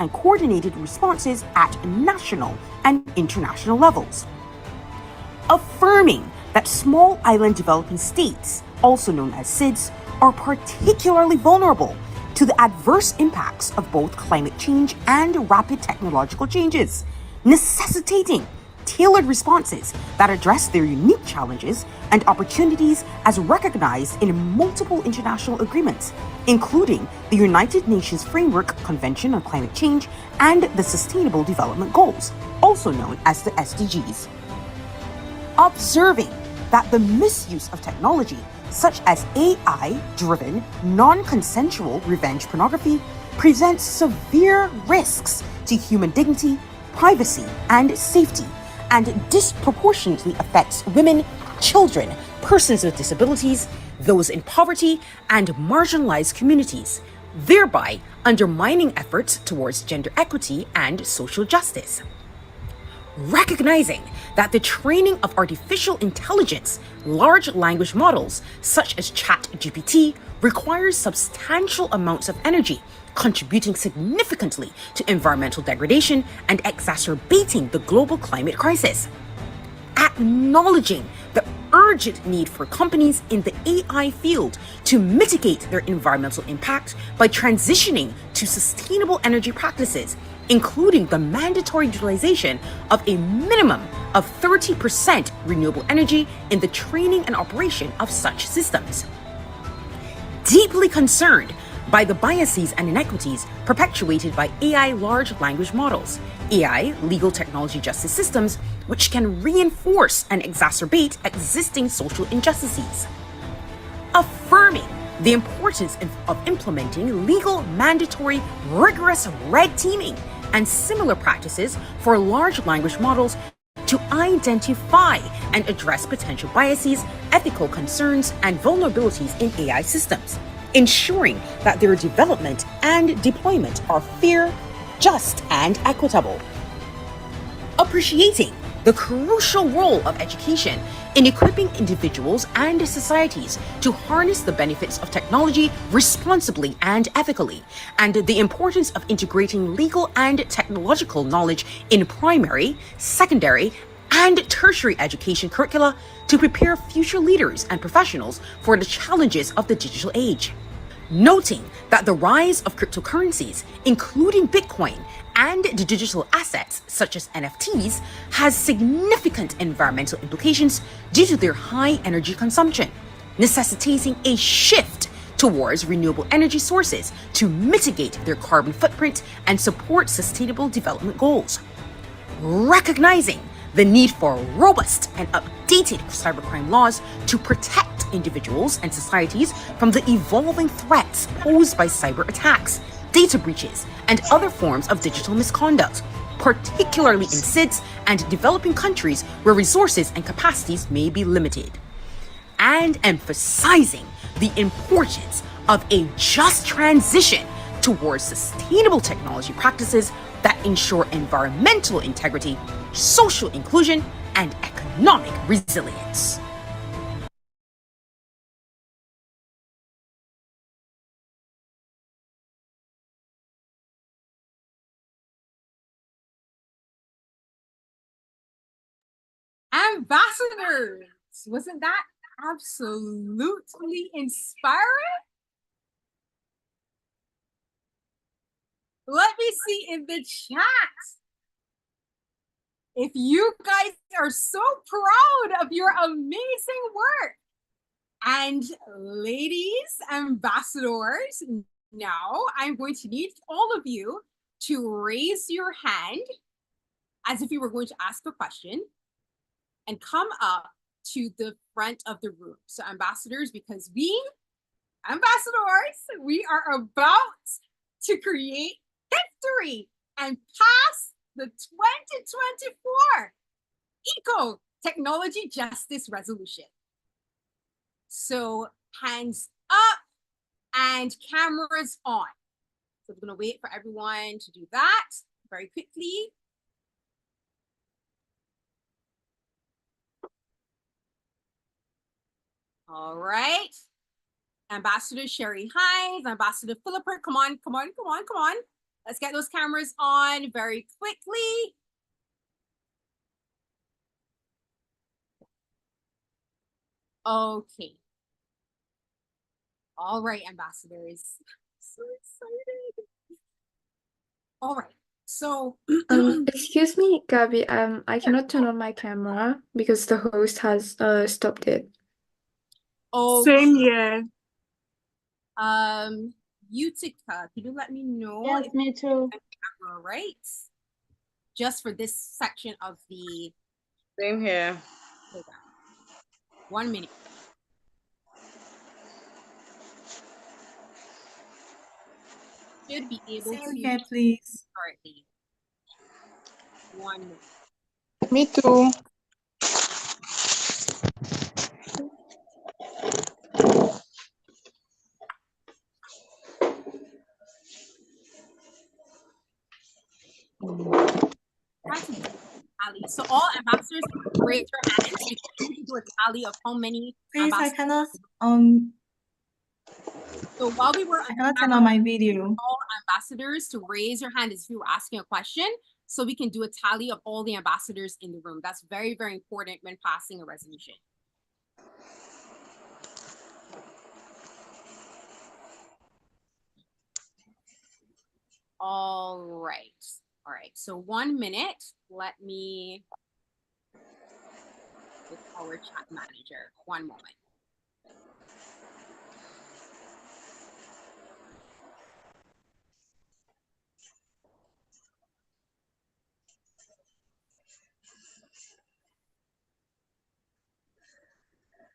and coordinated responses at national and international levels. Affirming that small island developing states, also known as SIDS, are particularly vulnerable to the adverse impacts of both climate change and rapid technological changes, necessitating tailored responses that address their unique challenges and opportunities as recognized in multiple international agreements, including the United Nations Framework Convention on Climate Change and the Sustainable Development Goals, also known as the SDGs. Observing that the misuse of technology, such as AI-driven, non-consensual revenge pornography, presents severe risks to human dignity, privacy, and safety, and disproportionately affects women, children, persons with disabilities, those in poverty, and marginalized communities, thereby undermining efforts towards gender equity and social justice. Recognizing that the training of artificial intelligence, large language models such as ChatGPT, requires substantial amounts of energy, contributing significantly to environmental degradation and exacerbating the global climate crisis. Acknowledging the urgent need for companies in the AI field to mitigate their environmental impact by transitioning to sustainable energy practices, including the mandatory utilization of a minimum of 30% renewable energy in the training and operation of such systems. Deeply concerned by the biases and inequities perpetuated by AI large language models, AI legal technology justice systems, which can reinforce and exacerbate existing social injustices. Affirming the importance of implementing legal, mandatory, rigorous red teaming and similar practices for large language models to identify and address potential biases, ethical concerns, and vulnerabilities in AI systems, ensuring that their development and deployment are fair, just, and equitable. Appreciating the crucial role of education in equipping individuals and societies to harness the benefits of technology responsibly and ethically, and the importance of integrating legal and technological knowledge in primary, secondary, and tertiary education curricula to prepare future leaders and professionals for the challenges of the digital age. Noting that the rise of cryptocurrencies, including Bitcoin, and the digital assets such as NFTs has significant environmental implications due to their high energy consumption, necessitating a shift towards renewable energy sources to mitigate their carbon footprint and support sustainable development goals. Recognizing the need for robust and updated cybercrime laws to protect individuals and societies from the evolving threats posed by cyber attacks, data breaches, and other forms of digital misconduct, particularly in SIDS and developing countries where resources and capacities may be limited. And emphasizing the importance of a just transition towards sustainable technology practices that ensure environmental integrity, social inclusion, and economic resilience. Ambassadors, wasn't that absolutely inspiring? Let me see in the chat if you guys are so proud of your amazing work. And ladies, ambassadors, now I'm going to need all of you to raise your hand as if you were going to ask a question and come up to the front of the room. So ambassadors, because we are about to create history and pass the 2024 Eco Technology Justice Resolution. So hands up and cameras on. So we're gonna wait for everyone to do that very quickly. All right. Ambassador Sherry Hines, Ambassador Philipper, come on. Let's get those cameras on very quickly. Okay. All right, ambassadors. So excited. All right. So Excuse me, Gabby. I cannot turn on my camera because the host has stopped it. Same here. Utica, can you let me know? Yes, me too. Camera, right? Just for this section of the Same here. program. 1 minute. Should be able Same to here, please. currently. 1 minute. Me too. Tally. So all ambassadors raise your hands. We can do a tally of how many Please, I ambassadors. cannot So while we were I cannot turn on my video. all ambassadors to raise your hand as if you were asking a question, so we can do a tally of all the ambassadors in the room. That's very, very important when passing a resolution. All right. So 1 minute. Let me with our chat manager. 1 moment.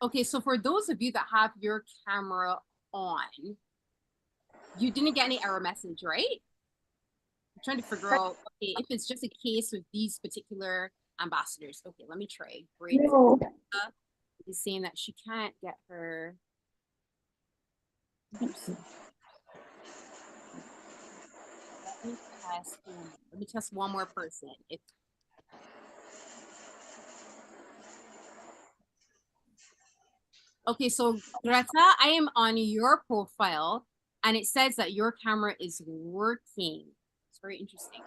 Okay, so for those of you that have your camera on, you didn't get any error message, right? I'm trying to figure out, okay, if it's just a case with these particular ambassadors. Okay, let me try. Great. No. Is saying that she can't get her. Oops. Let me test one more person. Okay, so Greta, I am on your profile and it says that your camera is working. It's very interesting.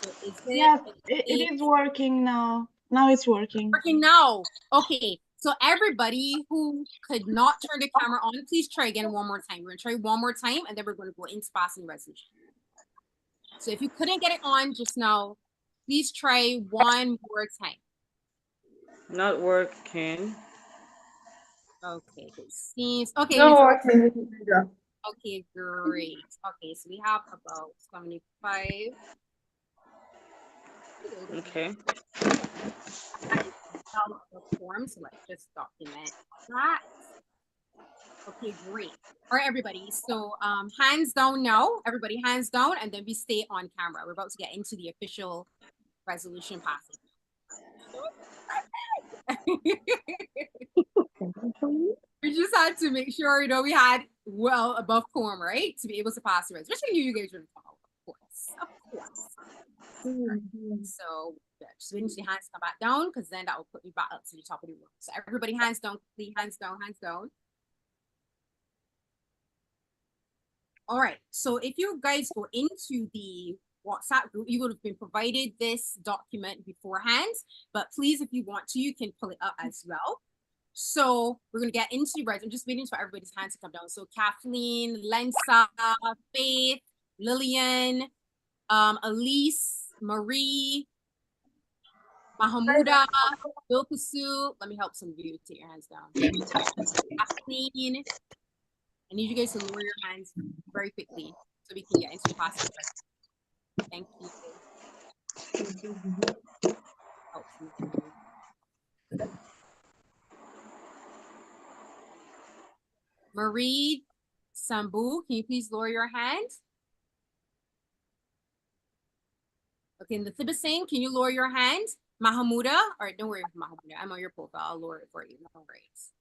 So is it? Yes, it is working now. Now it's working. Working now. Okay, so everybody who could not turn the camera on, please try again one more time. We're gonna try one more time and then we're gonna go into passing resolution. So if you couldn't get it on just now, please try one more time. Not working. Okay, it seems okay. Not working. Okay, great. Okay, so we have about 75. Okay. Form, so let's just document that. Okay, great. All right, everybody. So hands down now. Everybody hands down, and then we stay on camera. We're about to get into the official resolution passing. We just had to make sure, we had well above quorum, right? To be able to pass the resolution. You guys are involved, of course. So just waiting for the hands to come back down, because then that will put me back up to the top of the room. So everybody hands down, please, hands down. All right, so if you guys go into the WhatsApp group, you would have been provided this document beforehand, but please, if you want to, you can pull it up as well. So we're gonna get into the I'm just waiting for everybody's hands to come down. So Kathleen, Lensa, Faith, Lillian, Elise, Marie, Mahamuda, Bilkasu. Let me help some of you take your hands down. Kathleen, I need you guys to lower your hands very quickly so we can get into the past. Thank you. Oh, Marie Sambu, can you please lower your hand? Okay, and the Thibasing, can you lower your hand? Mahamuda, all right, don't worry, Mahamuda, I'm on your profile, I'll lower it for you, no worries.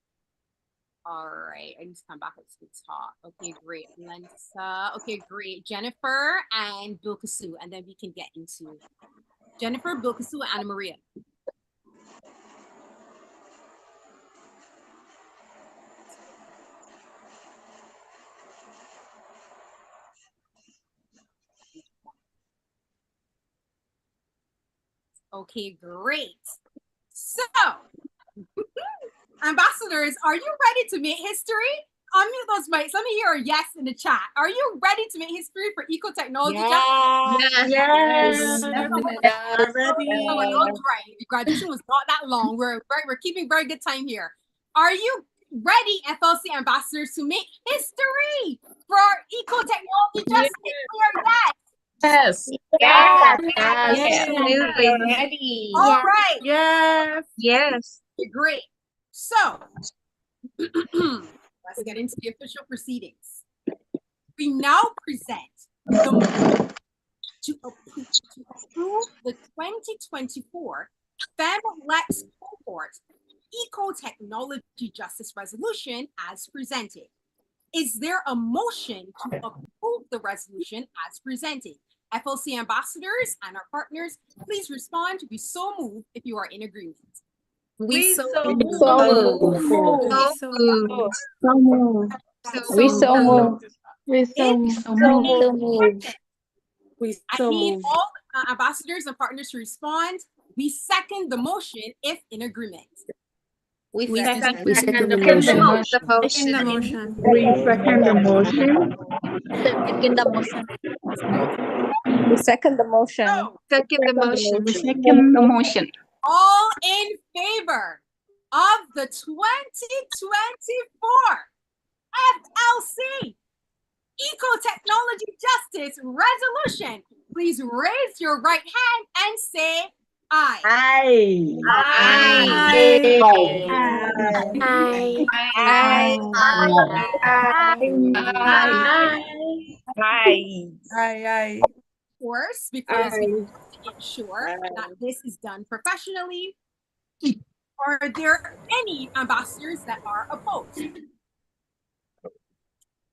All right, I need to come back up to the top. Okay, great, Lensa, okay, great. Jennifer and Bilkasu, and then we can get into Jennifer, Bilkasu, and Anna Maria. Okay, great. So, ambassadors, are you ready to make history? Unmute those mics. Let me hear a yes in the chat. Are you ready to make history for eco-technology? Yes. Yes. Ready. Right. The graduation was not that long. We're keeping very good time here. Are you ready, FLC ambassadors, to make history for eco-technology justice? Yes. Yes. Yes. Ready. All right. Yes. Yes. Great. So, let's get into the official proceedings. We now present to approve the 2024 Femme Cohort Eco-Technology Justice Resolution as presented. Is there a motion to approve the resolution as presented? FLC ambassadors and our partners, please respond. We so move if you are in agreement. We so move. I need all ambassadors and partners to respond. We second the motion if in agreement. We second the motion. We second the motion. All in favor of the 2024 FLC Eco-Technology Justice Resolution, please raise your right hand and say aye. Of course, because we have to ensure that this is done professionally. Are there any ambassadors that are opposed?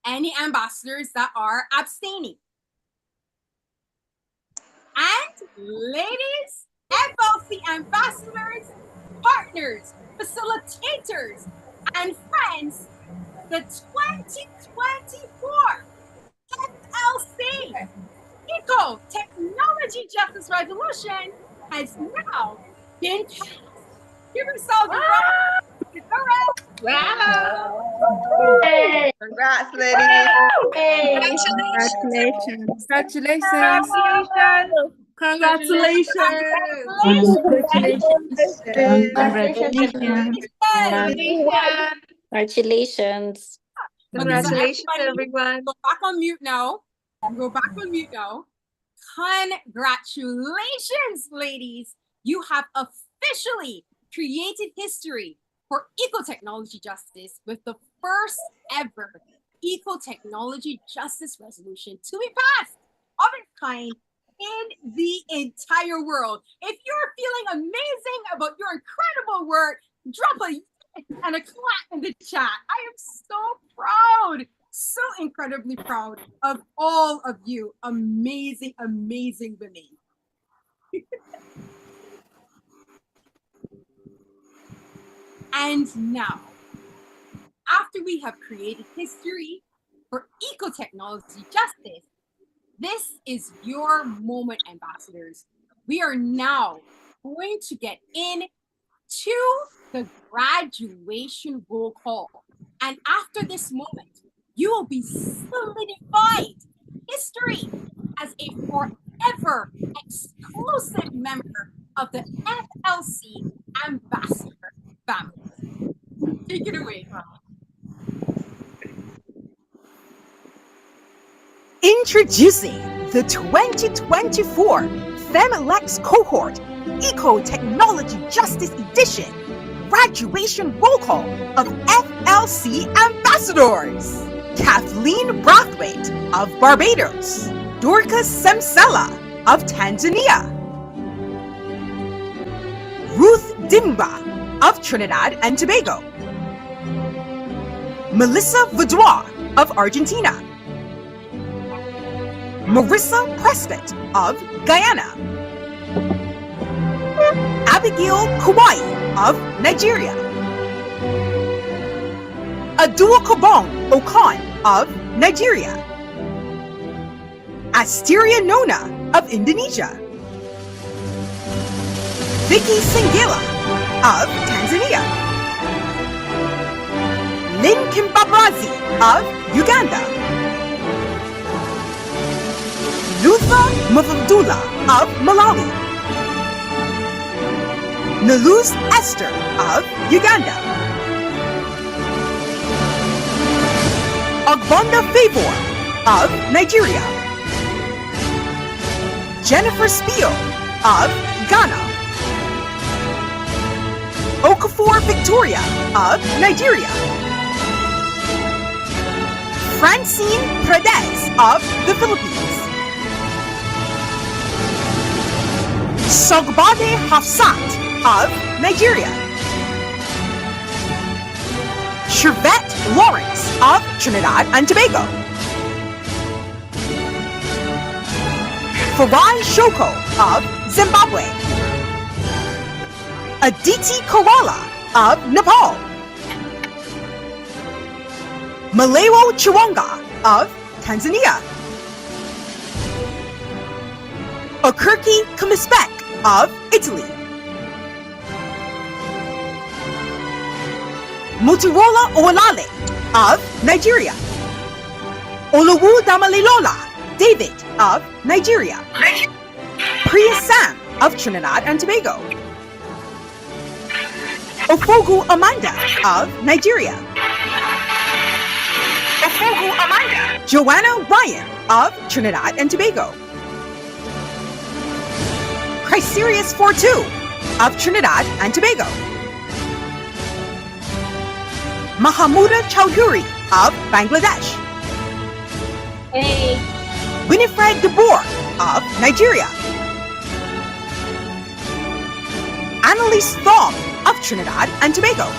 Any ambassadors that are abstaining? And ladies, FLC ambassadors, partners, facilitators, and friends, the 2024 FLC Eco-Technology Justice Resolution has now been passed. Give yourselves a round. Wow. Congrats, ladies. Congratulations. Congratulations, everyone. Go back on mute now. Congratulations, ladies. You have officially created history for eco-technology justice with the first ever eco-technology justice resolution to be passed of its kind in the entire world. If you're feeling amazing about your incredible work, drop a and a clap in the chat. I am so proud, so incredibly proud of all of you. Amazing, amazing women. And now, after we have created history for eco-technology justice, this is your moment, ambassadors. We are now going to get into the graduation roll call. And after this moment, you will be solidified history as a forever exclusive member of the FLC ambassador family. Take it away. Introducing the 2024 Femme Cohort Eco-Technology Justice Edition graduation roll call of FLC ambassadors. Kathleen Brathwaite of Barbados, Dorcas Semsela of Tanzania, Ruth Dimba of Trinidad and Tobago, Melissa Vaudois of Argentina, Marissa Prescott of Guyana, Abigail Kauai of Nigeria, Adua Kobong Okan of Nigeria, Asteria Nona of Indonesia, Vicky Singela of Tanzania, Lynn Kimbabrazi of Uganda, Lutha Mavadula of Malawi, Naluz Esther of Uganda, Ogbonda Favor of Nigeria, Jennifer Spio of Ghana, Okafor Victoria of Nigeria, Francine Pradez of the Philippines, Sogbade Hafsat of Nigeria, Shervette Lawrence of Trinidad and Tobago, Farai Shoko of Zimbabwe, Aditi Kerala of Nepal, Malewo Chiwanga of Tanzania, Okirki Kamispek of Italy, Motorola Olale of Nigeria, Olowu Damalilola David of Nigeria, Priya Sam of Trinidad and Tobago, Ofogu Amanda of Nigeria, Joanna Ryan of Trinidad and Tobago, Chryserius Fortu of Trinidad and Tobago, Mahamuda Chowdhury of Bangladesh, Winifred de Boer of Nigeria, Annalise Thom of Trinidad and Tobago,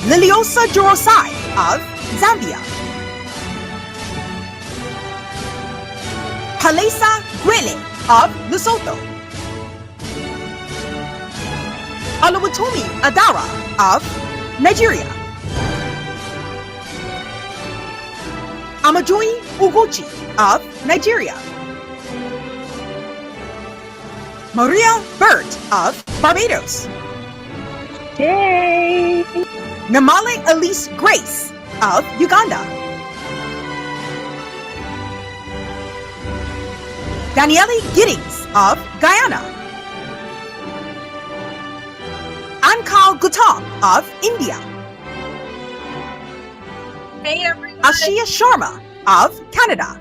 Liliosa Jorosai of Zambia, Palesa Gwele of Lesotho, Oluwatomi Adara of Nigeria, Amajoyi Ugochi of Nigeria, Maria Burt of Barbados, Namale Elise Grace of Uganda, Daniele Giddings of Guyana, Ankal Gautam of India, Hey everyone. Ashia Sharma of Canada,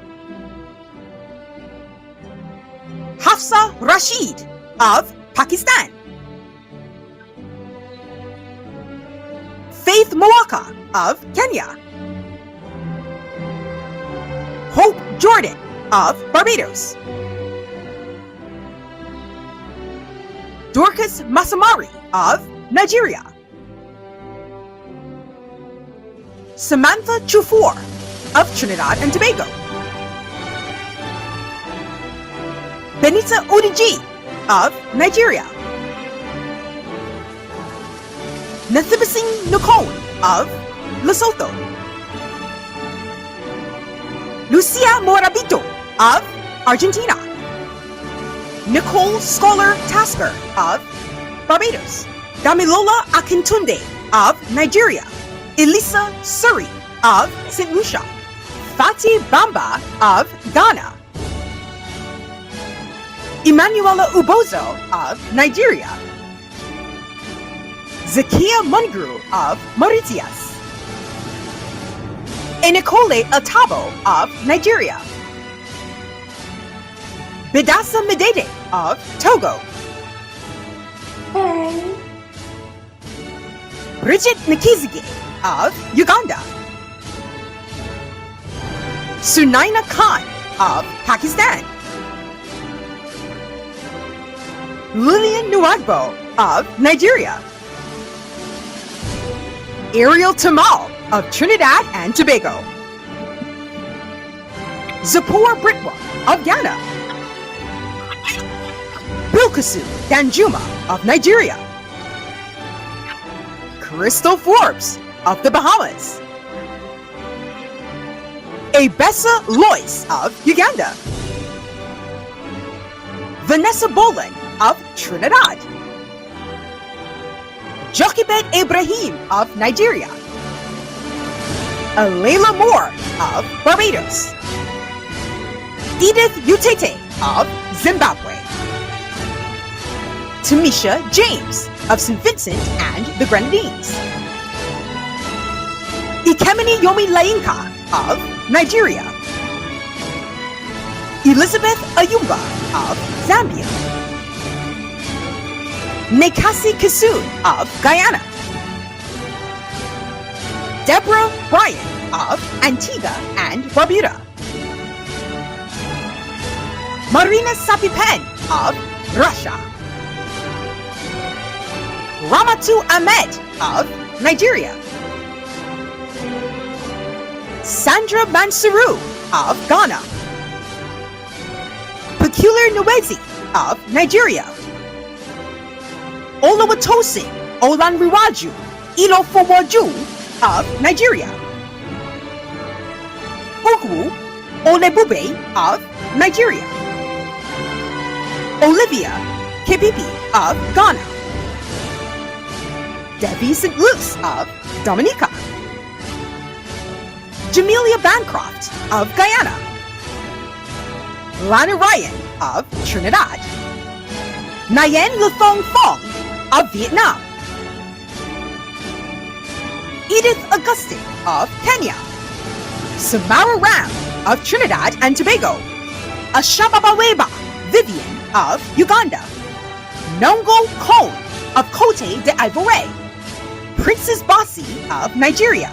Hafsa Rashid of Pakistan, Faith Moaka of Kenya, Hope Jordan of Barbados, Dorcas Masamari of Nigeria, Samantha Chufor of Trinidad and Tobago, Benita Odiji of Nigeria, Nathibasing Nokon of Lesotho, Lucia Morabito of Argentina, Nicole Scholar Tasker of Barbados, Damilola Akintunde of Nigeria, Elisa Suri of St. Lucia, Fati Bamba of Ghana, Emanuela Ubozo of Nigeria, Zakia Mungru of Mauritius, Enikole Atabo of Nigeria. Bidasa Medede of Togo. Hey. Bridget Nikizige of Uganda. Sunaina Khan of Pakistan. Lillian Nuagbo of Nigeria. Ariel Tamal of Trinidad and Tobago. Zipporah Britwa of Ghana. Bilkasu Danjuma of Nigeria. Crystal Forbes of the Bahamas. Abessa Lois of Uganda. Vanessa Boland of Trinidad. Jochebed Ibrahim of Nigeria. Alayla Moore of Barbados. Edith Utete of Zimbabwe. Tamisha James of St. Vincent and the Grenadines. Ikemini Yomi Lainka of Nigeria. Elizabeth Ayumba of Zambia. Nekasi Kisun of Guyana. Deborah Bryan of Antigua and Barbuda. Marina Sapipen of Russia. Ramatu Ahmed of Nigeria. Sandra Mansuru of Ghana. Peculiar Nwezi of Nigeria. Oluwatosin Olanriwaju Ilofowaju of Nigeria. Ugwu Olebube of Nigeria. Olivia Kepipi of Ghana. Debbie St. Luce of Dominica. Jamelia Bancroft of Guyana. Lana Ryan of Trinidad. Nyen Luthong Fong of Vietnam. Edith Augustine of Kenya. Samara Ram of Trinidad and Tobago. Ashababaweba Vivian of Uganda. Nongo Kone of Cote d'Ivoire. Princess Bossi of Nigeria.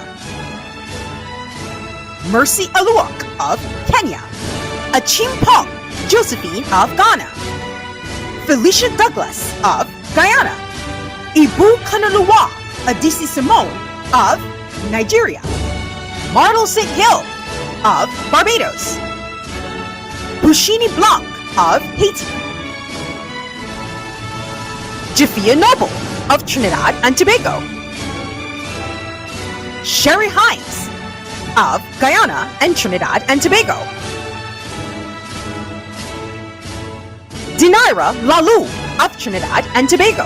Mercy Aluok of Kenya. Achimpong Josephine of Ghana. Felicia Douglas of Guyana. Ibu Kanalua Adisi Simone of Nigeria. Martel St. Hill of Barbados. Bushini Blanc of Haiti. Jafia Noble of Trinidad and Tobago. Sherry Hines of Guyana and Trinidad and Tobago. Dinara Lalu of Trinidad and Tobago.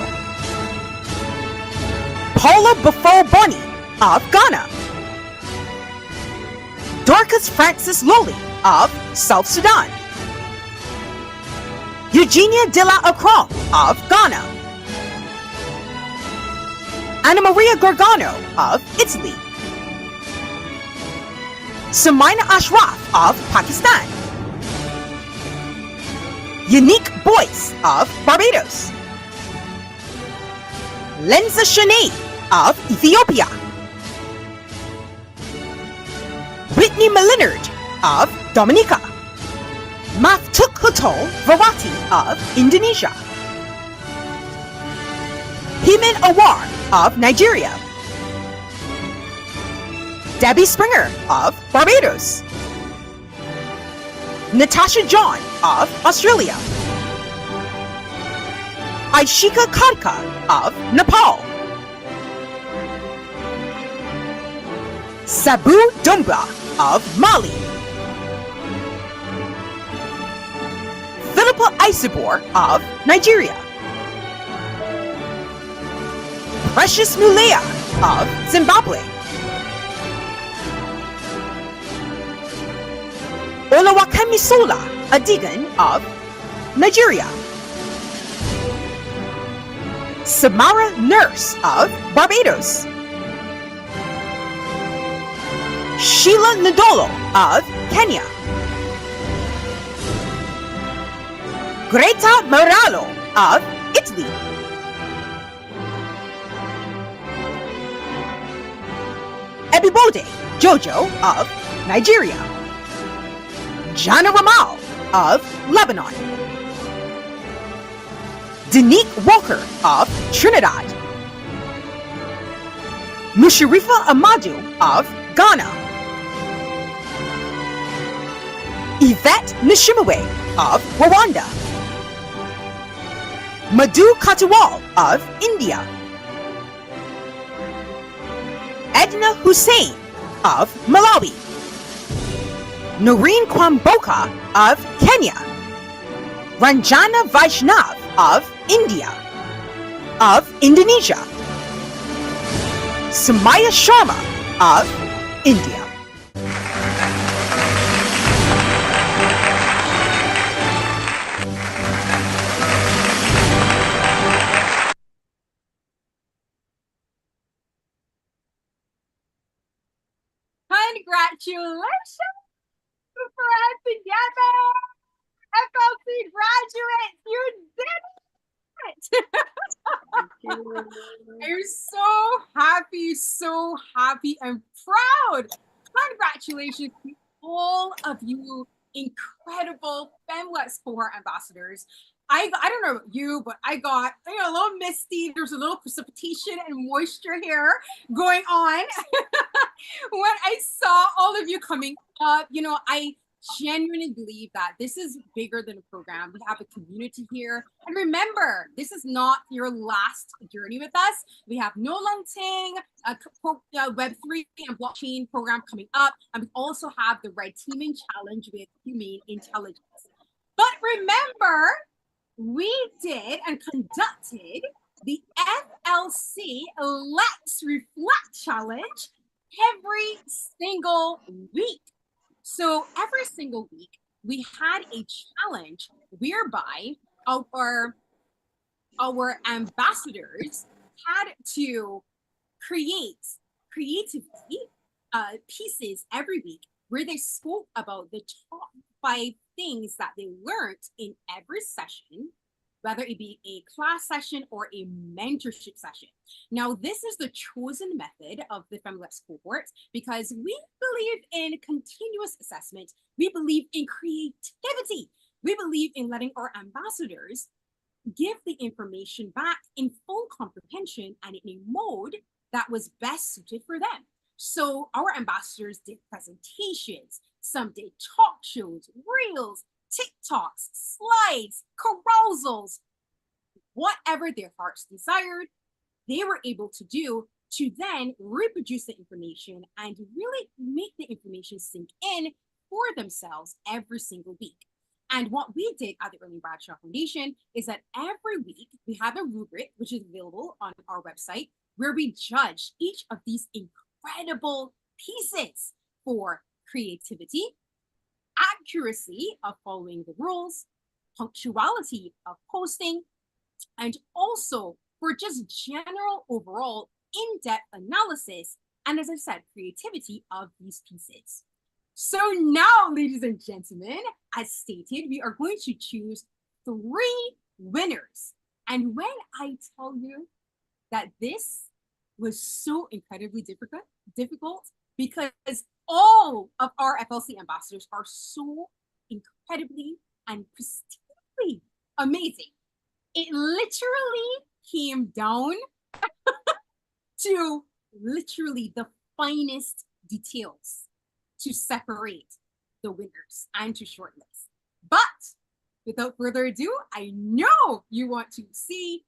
Paula Bafo Boni of Ghana. Dorcas Francis Loli of South Sudan. Eugenia de la Acron of Ghana. Anna Maria Gargano of Italy. Sumaina Ashraf of Pakistan. Unique Boyce of Barbados. Lenza Shanae of Ethiopia. Whitney Malinard of Dominica. Maftuk Hutol Varati of Indonesia. Himan Awar of Nigeria. Debbie Springer of Barbados. Natasha John of Australia. Aishika Khadka of Nepal. Sabu Dumba of Mali. Philippa Isibor of Nigeria. Precious Mulea of Zimbabwe. Olawakemi Sola Adigan of Nigeria. Samara Nurse of Barbados. Sheila Ndolo of Kenya. Greta Moralo of Italy. Ebibode Jojo of Nigeria. Jana Ramal of Lebanon. Danique Walker of Trinidad. Musharifa Amadu of Ghana. Yvette Nishimwe of Rwanda. Madhu Katawal of India. Edna Hussein of Malawi. Noreen Kwamboka of Kenya. Ranjana Vaishnav of India. Of Indonesia. Samaya Sharma of India. Congratulations, friends together! FLC graduates, you did it! I'm so happy and proud. Congratulations to all of you incredible FemLex Cohort ambassadors. I don't know about you, but I got a little misty. There's a little precipitation and moisture here going on when I saw all of you coming up. I genuinely believe that this is bigger than a program. We have a community here. And remember, this is not your last journey with us. We have No Lungting, Web3 and blockchain program coming up. And we also have the Red Teaming Challenge with Humane Intelligence. But remember, we did and conducted the FLC Let's Reflect Challenge every single week. So every single week, we had a challenge whereby our ambassadors had to create creativity pieces every week where they spoke about the top 5 things that they learned in every session, whether it be a class session or a mentorship session. Now, this is the chosen method of the FemLex cohort because we believe in continuous assessment. We believe in creativity. We believe in letting our ambassadors give the information back in full comprehension and in a mode that was best suited for them. So our ambassadors did presentations, some did talk shows, reels, TikToks, slides, carousals, whatever their hearts desired, they were able to do to then reproduce the information and really make the information sink in for themselves every single week. And what we did at the Erling Bradshaw Foundation is that every week we have a rubric, which is available on our website, where we judge each of these incredible pieces for creativity, accuracy of following the rules, punctuality of posting, and also for just general overall in-depth analysis, and as I said, creativity of these pieces. So now, ladies and gentlemen, as stated, we are going to choose 3 winners. And when I tell you that this was so incredibly difficult because all of our FLC ambassadors are so incredibly and pristinely amazing. It literally came down to literally the finest details to separate the winners and to shortlist. But without further ado, I know you want to see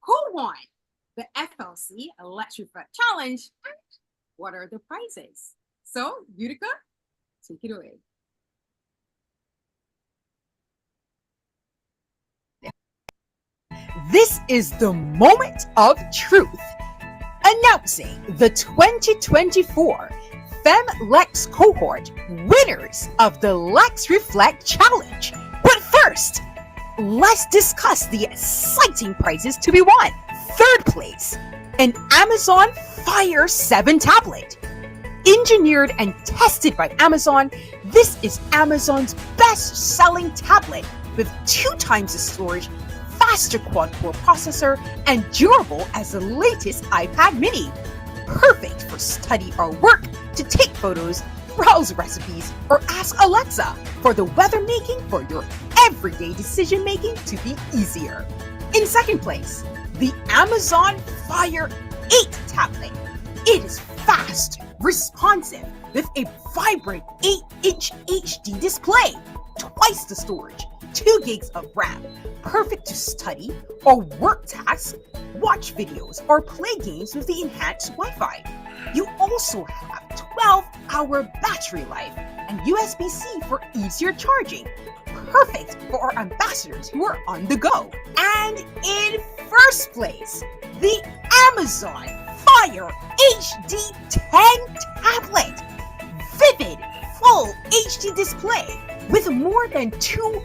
who won the FLC Let's Reflect Challenge and what are the prizes. So, Utica, take it away. This is the moment of truth. Announcing the 2024 FemLex Cohort winners of the Let's Reflect Challenge. But first, let's discuss the exciting prizes to be won. 3rd place, an Amazon Fire 7 tablet. Engineered and tested by Amazon, this is Amazon's best-selling tablet with 2 times the storage, faster quad-core processor, and durable as the latest iPad mini. Perfect for study or work, to take photos, browse recipes, or ask Alexa for the weather making for your everyday decision making to be easier. In second place, the Amazon Fire 8 tablet. It is fast, responsive, with a vibrant 8-inch HD display, twice the storage, 2 gigs of RAM, perfect to study or work tasks, watch videos, or play games with the enhanced Wi-Fi. You also have 12-hour battery life and USB-C for easier charging, perfect for our ambassadors who are on the go. And in first place, the Amazon Fire HD 10 tablet. Vivid, full HD display with more than 2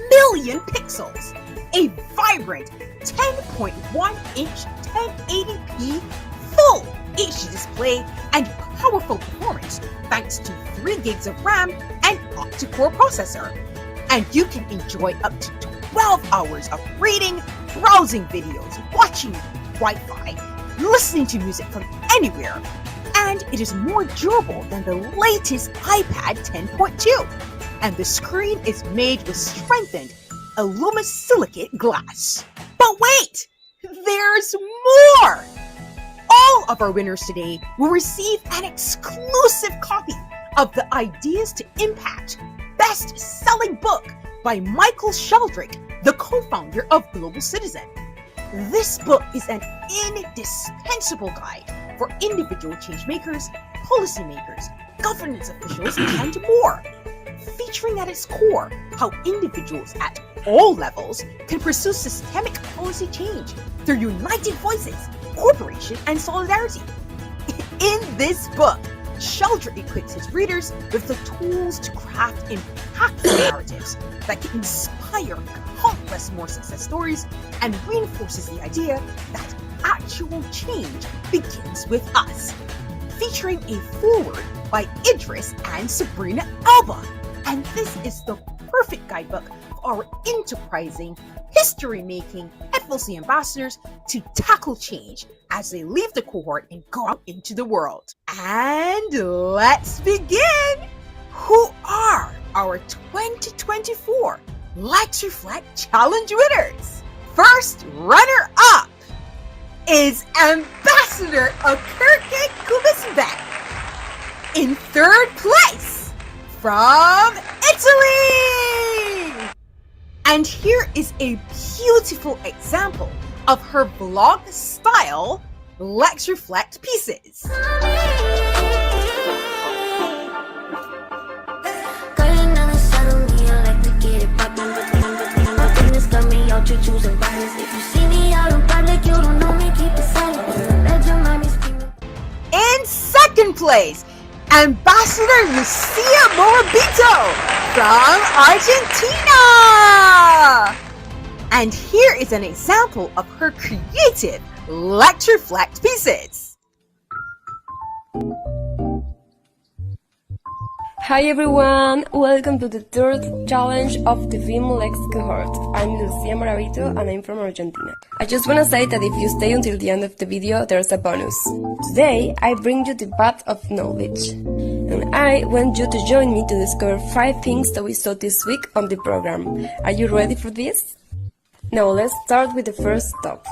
million pixels. A vibrant 10.1-inch 1080p full HD display and powerful performance thanks to 3 gigs of RAM and octa-core processor. And you can enjoy up to 12 hours of reading, browsing videos, watching Wi-Fi, listening to music from anywhere. And it is more durable than the latest iPad 10.2. And the screen is made with strengthened aluminosilicate glass. But wait! There's more! All of our winners today will receive an exclusive copy of the Ideas to Impact best-selling book by Michael Sheldrick, the co-founder of Global Citizen. This book is an indispensable guide for individual change makers, policymakers, governance officials, and more, featuring at its core how individuals at all levels can pursue systemic policy change through united voices, cooperation, and solidarity. In this book, Sheldrick equips his readers with the tools to craft impactful narratives that can inspire countless more success stories and reinforces the idea that actual change begins with us. Featuring a foreword by Idris and Sabrina Alba. And this is the perfect guidebook for our enterprising, history-making FLC ambassadors to tackle change as they leave the cohort and go out into the world. And let's begin! Who are our 2024 Let's Reflect Challenge winners? First runner-up is Ambassador Okerke Kubisbek. In third place, from Italy! And here is a beautiful example of her vlog style Let's Reflect pieces. In second place, Ambassador Lucia Morabito from Argentina! And here is an example of her creative Let's Reflect pieces. Hi everyone, welcome to the third challenge of the Femme Cohort. I'm Lucia Moravito and I'm from Argentina. I just want to say that if you stay until the end of the video, there's a bonus. Today, I bring you the path of knowledge. And I want you to join me to discover 5 things that we saw this week on the program. Are you ready for this? Now let's start with the first stop.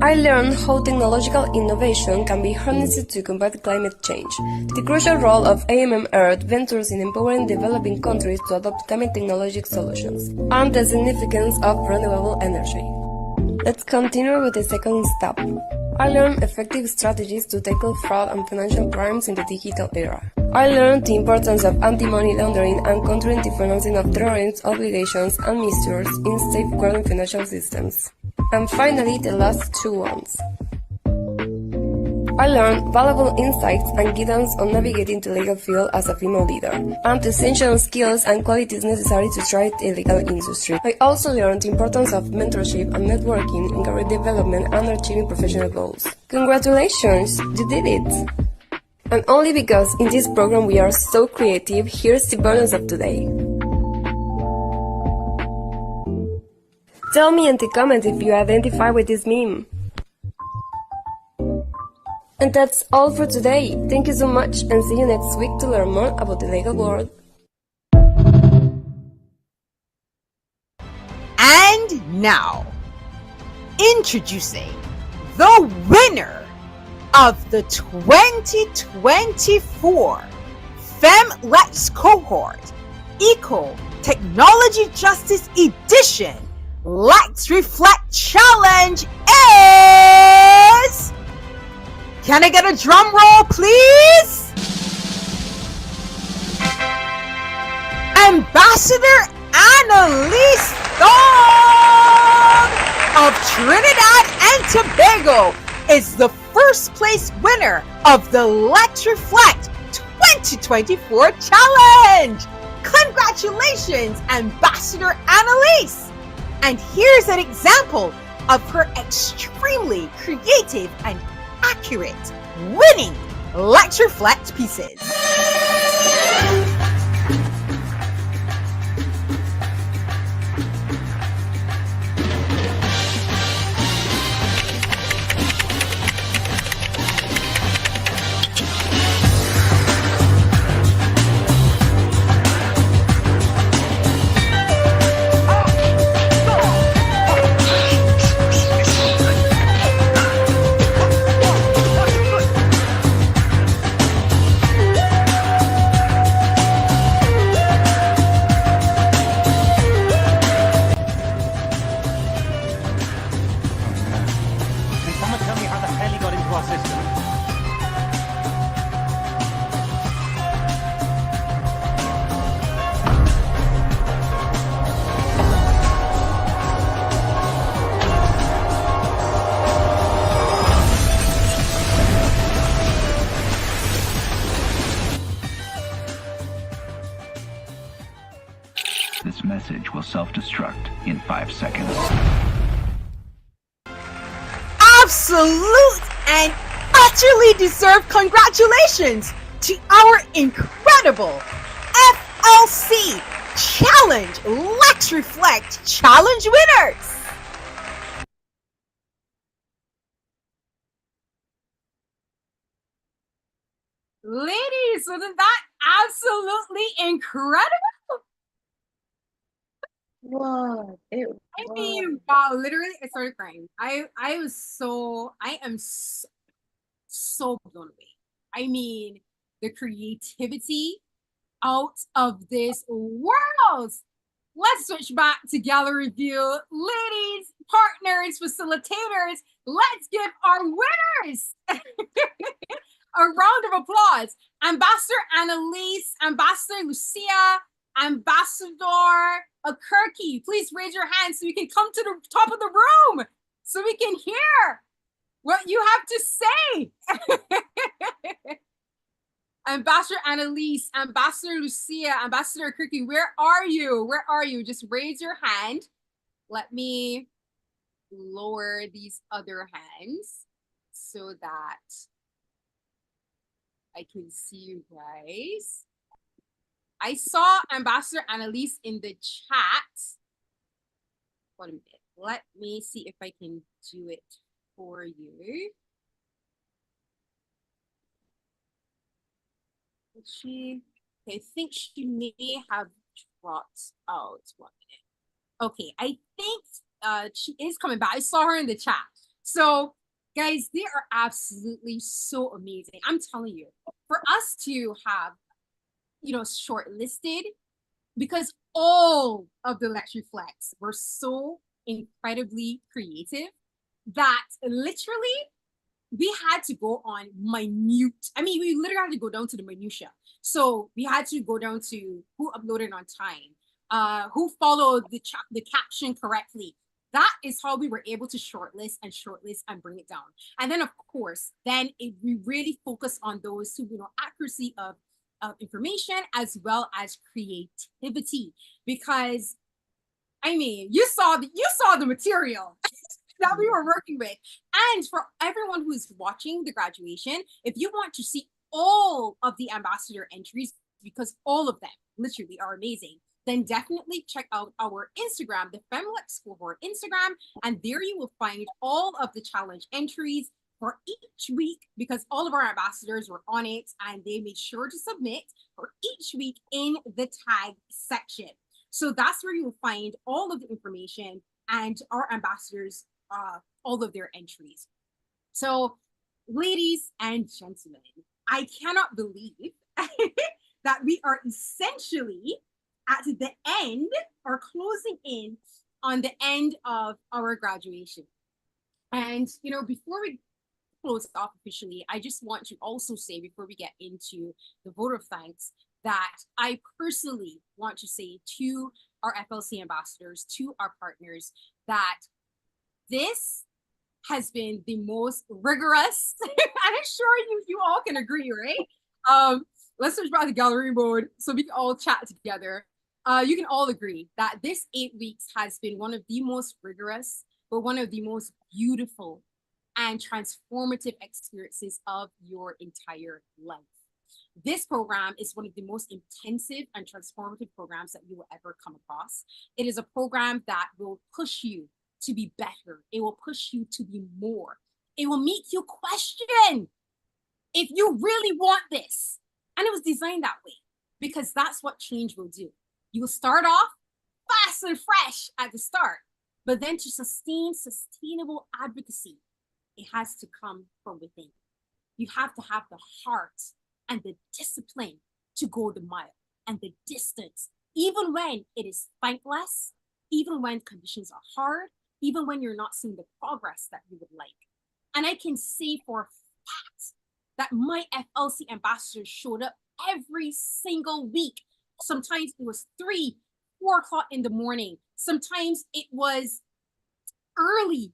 I learned how technological innovation can be harnessed to combat climate change, the crucial role of AMM Earth ventures in empowering developing countries to adopt climate technological solutions, and the significance of renewable energy. Let's continue with the second step. I learned effective strategies to tackle fraud and financial crimes in the digital era. I learned the importance of anti-money laundering and countering the financing of terrorist obligations and misuse in safeguarding financial systems. And finally, the last 2 ones. I learned valuable insights and guidance on navigating the legal field as a female leader, and the essential skills and qualities necessary to thrive in the legal industry. I also learned the importance of mentorship and networking in career development and achieving professional goals. Congratulations, you did it! And only because in this program we are so creative, here's the bonus of today. Tell me in the comments if you identify with this meme. And that's all for today. Thank you so much and see you next week to learn more about the legal world. And now, introducing the winner of the 2024 Femme Cohort Eco Technology Justice Edition Let's Reflect Challenge is... Can I get a drum roll, please? Ambassador Annalise Thong of Trinidad and Tobago is the first place winner of the Let's Reflect 2024 Challenge. Congratulations, Ambassador Annalise! And here's an example of her extremely creative and accurate winning Let's Reflect pieces. This message will self-destruct in 5 seconds. Absolute and utterly deserved congratulations to our incredible FLC Challenge Let's Reflect Challenge winners! Ladies, wasn't that absolutely incredible? Wow, I mean, wow, literally, I started crying. I am so blown away. I mean, the creativity out of this world. Let's switch back to gallery view. Ladies, partners, facilitators, let's give our winners a round of applause. Ambassador Annalise, Ambassador Lucia, Ambassador Kirky, please raise your hand so we can come to the top of the room so we can hear what you have to say. Ambassador Annalise, Ambassador Lucia, Ambassador Kirky, where are you? Where are you? Just raise your hand. Let me lower these other hands so that I can see you guys. I saw Ambassador Annalise in the chat. Wait a minute. Let me see if I can do it for you. She, I think she may have dropped out. 1 minute. Okay, I think she is coming back. I saw her in the chat. So, guys, they are absolutely so amazing. I'm telling you, for us to have, shortlisted, because all of the Let's Reflects were so incredibly creative that literally we had to go on minute. I mean, we literally had to go down to the minutia. So we had to go down to who uploaded on time, who followed the caption correctly. That is how we were able to shortlist and bring it down. And then, of course, we really focus on those who, accuracy of information as well as creativity. Because, I mean, you saw the material that we were working with. And for everyone who's watching the graduation, if you want to see all of the ambassador entries, because all of them literally are amazing, then definitely check out our Instagram, the FemmeLex Cohort Instagram, and there you will find all of the challenge entries for each week, because all of our ambassadors were on it and they made sure to submit for each week in the tag section. So that's where you'll find all of the information and our ambassadors, all of their entries. So ladies and gentlemen, I cannot believe that we are essentially at the end or closing in on the end of our graduation. And, you know, before we close off officially, I just want to also say, before we get into the vote of thanks, that I personally want to say to our FLC ambassadors, to our partners, that this has been the most rigorous, I'm sure you all can agree, right? Let's switch back to gallery mode so we can all chat together. You can all agree that this 8 weeks has been one of the most rigorous, but one of the most beautiful and transformative experiences of your entire life. This program is one of the most intensive and transformative programs that you will ever come across. It is a program that will push you to be better. It will push you to be more. It will make you question if you really want this. And it was designed that way because that's what change will do. You will start off fast and fresh at the start, but then to sustain sustainable advocacy, it has to come from within. You have to have the heart and the discipline to go the mile and the distance, even when it is thankless, even when conditions are hard, even when you're not seeing the progress that you would like. And I can say for a fact that my FLC ambassadors showed up every single week. Sometimes it was 3, 4 o'clock in the morning. Sometimes it was early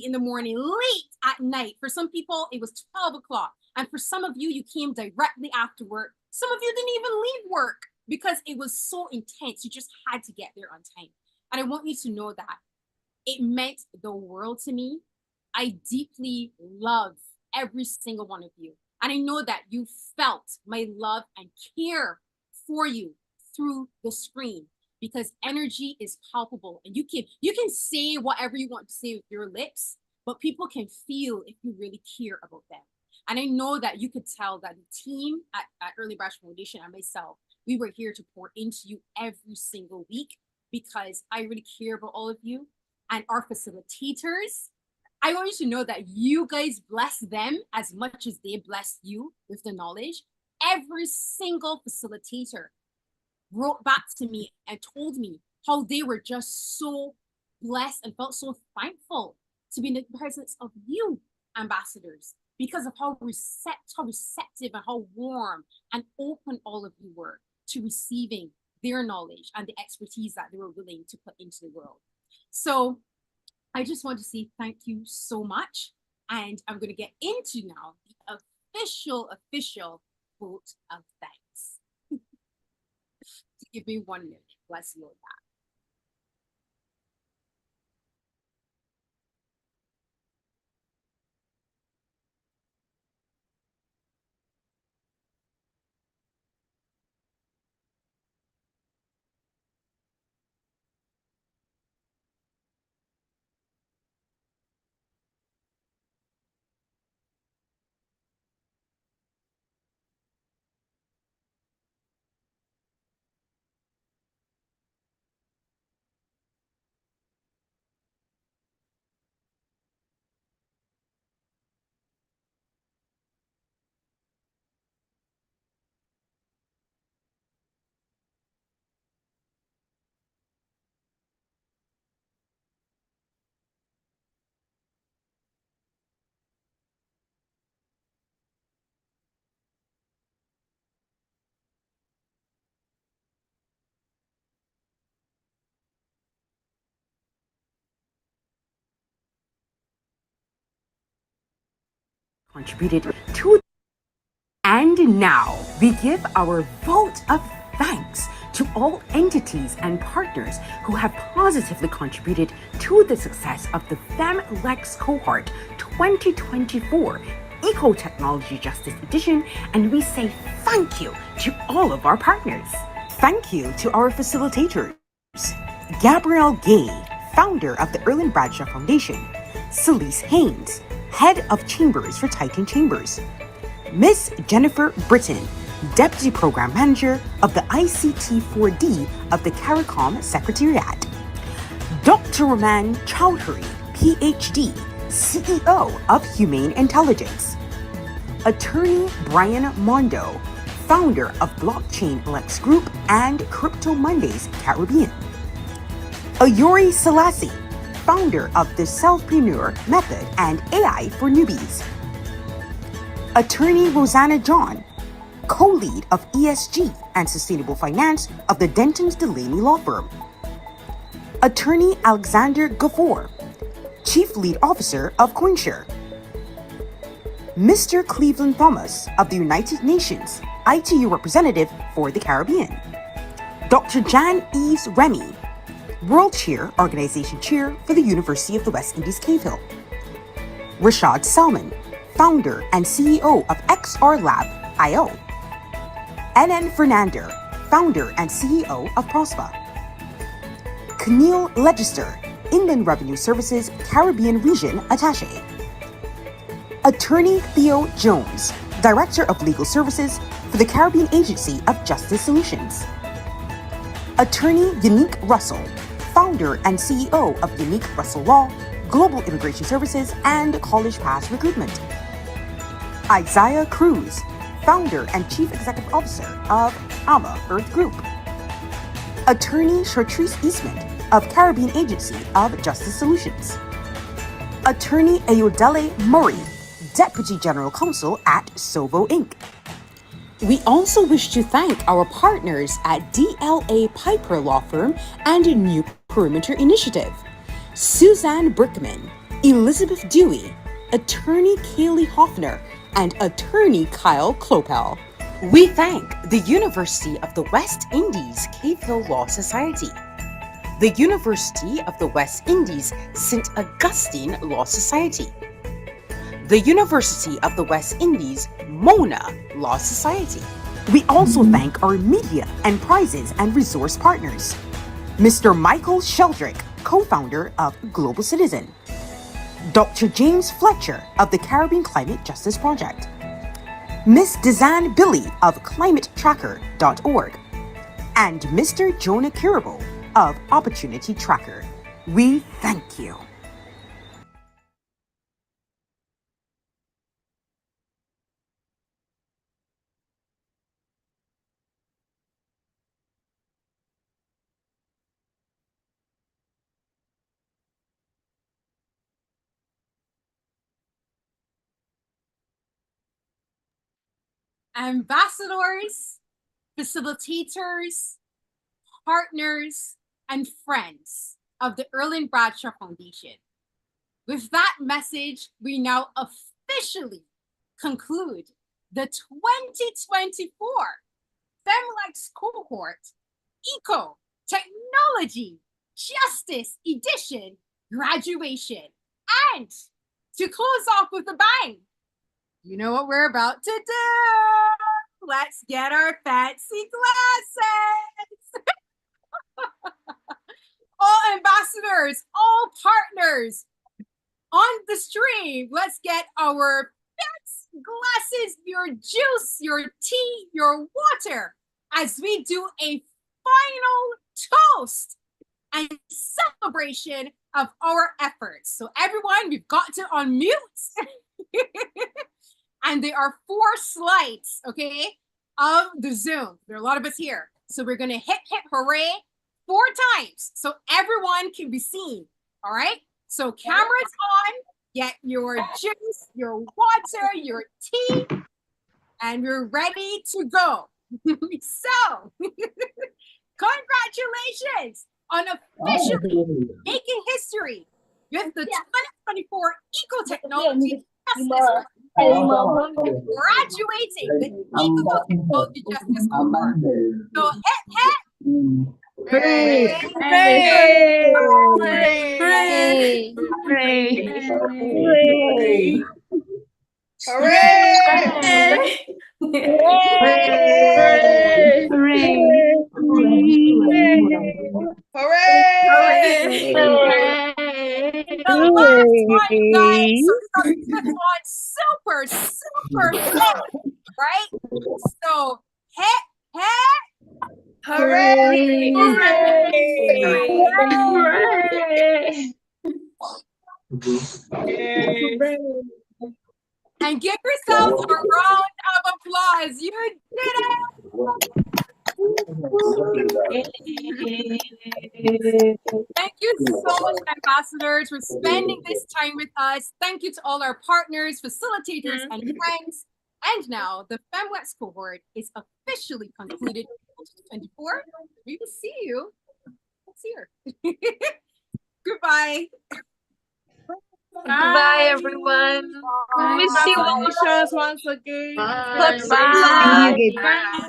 in the morning, late at night. For some people, it was 12 o'clock. And for some of you, you came directly after work. Some of you didn't even leave work because it was so intense. You just had to get there on time. And I want you to know that it meant the world to me. I deeply love every single one of you. And I know that you felt my love and care for you through the screen, because energy is palpable and you can say whatever you want to say with your lips, but people can feel if you really care about them. And I know that you could tell that the team at Early Brash Foundation and myself, we were here to pour into you every single week because I really care about all of you. And our facilitators, I want you to know that you guys bless them as much as they bless you with the knowledge. Every single facilitator wrote back to me and told me how they were just so blessed and felt so thankful to be in the presence of you, ambassadors, because of how receptive and how warm and open all of you were to receiving their knowledge and the expertise that they were willing to put into the world. So I just want to say thank you so much. And I'm going to get into now the official vote of thanks. Give me 1 minute. Let's load that. Contributed to. And now we give our vote of thanks to all entities and partners who have positively contributed to the success of the FemmeLex Cohort 2024 Eco-Technology Justice Edition, and we say thank you to all of our partners. Thank you to our facilitators, Gabrielle Gay, founder of the Erland Bradshaw Foundation, Celise Haynes, head of Chambers for Titan Chambers, Miss Jennifer Britton, Deputy Program Manager of the ICT4D of the CARICOM Secretariat, Dr. Raman Chowdhury, PhD, CEO of Humane Intelligence, Attorney Brian Mondo, founder of Blockchain Lex Group and Crypto Mondays Caribbean, Ayori Selassie, founder of the Selfpreneur Method and AI for Newbies, Attorney Rosanna John, co-lead of ESG and Sustainable Finance of the Dentons Delaney Law Firm, Attorney Alexander Gafour, Chief Lead Officer of CoinShare, Mr. Cleveland Thomas of the United Nations, ITU representative for the Caribbean, Dr. Jan Eves Remy, World Chair, Organization Chair for the University of the West Indies Cave Hill, Rashad Salman, founder and CEO of XR Lab IO, NN Fernander, founder and CEO of Prospa, Keneal Legister, Inland Revenue Services Caribbean Region Attaché, Attorney Theo Jones, Director of Legal Services for the Caribbean Agency of Justice Solutions, Attorney Unique Russell, founder and CEO of Unique Russell Law, Global Immigration Services, and College Pass Recruitment, Isaiah Cruz, founder and Chief Executive Officer of AMA Earth Group, Attorney Chartrice Eastman of Caribbean Agency of Justice Solutions, Attorney Ayodele Murray, Deputy General Counsel at Sovo Inc. We also wish to thank our partners at DLA Piper Law Firm and New Perimeter Initiative, Suzanne Brickman, Elizabeth Dewey, Attorney Kaylee Hoffner, and Attorney Kyle Klopel. We thank the University of the West Indies Cave Hill Law Society, the University of the West Indies St. Augustine Law Society, the University of the West Indies Mona Law Society. We also thank our media and prizes and resource partners, Mr. Michael Sheldrick, co-founder of Global Citizen, Dr. James Fletcher of the Caribbean Climate Justice Project, Ms. Dezanne Billy of ClimateTracker.org, and Mr. Jonah Kirabo of Opportunity Tracker. We thank you. Ambassadors, facilitators, partners, and friends of the Erland Bradshaw Foundation. With that message, we now officially conclude the 2024 FemLex Cohort Eco Technology Justice Edition graduation. And to close off with a bang, you know what we're about to do? Let's get our fancy glasses. All ambassadors, all partners on the stream, let's get our fancy glasses, your juice, your tea, your water, as we do a final toast and celebration of our efforts. So everyone, we've got to unmute. And there are 4 slides, okay, of the Zoom. There are a lot of us here. So we're going to hip, hip, hooray 4 times so everyone can be seen, all right? So cameras on, get your juice, your water, your tea, and we're ready to go. So, congratulations on officially making history with the 2024 Eco-Technology Justice graduating the Eco-Technology Justice Cohort. So hip hip! Hooray! Hooray! Hooray! Hooray! Hooray! Hooray! Hooray! The last one, guys. So this one, super fun, right? So, Hooray! and give yourselves a round of applause. You did it! Thank you so much, ambassadors, for spending this time with us. Thank you to all our partners, facilitators, and friends. And now the FemWex cohort is officially concluded in 2024. We will see you next year. Goodbye. Goodbye, everyone. Miss you, once again. Bye. Bye.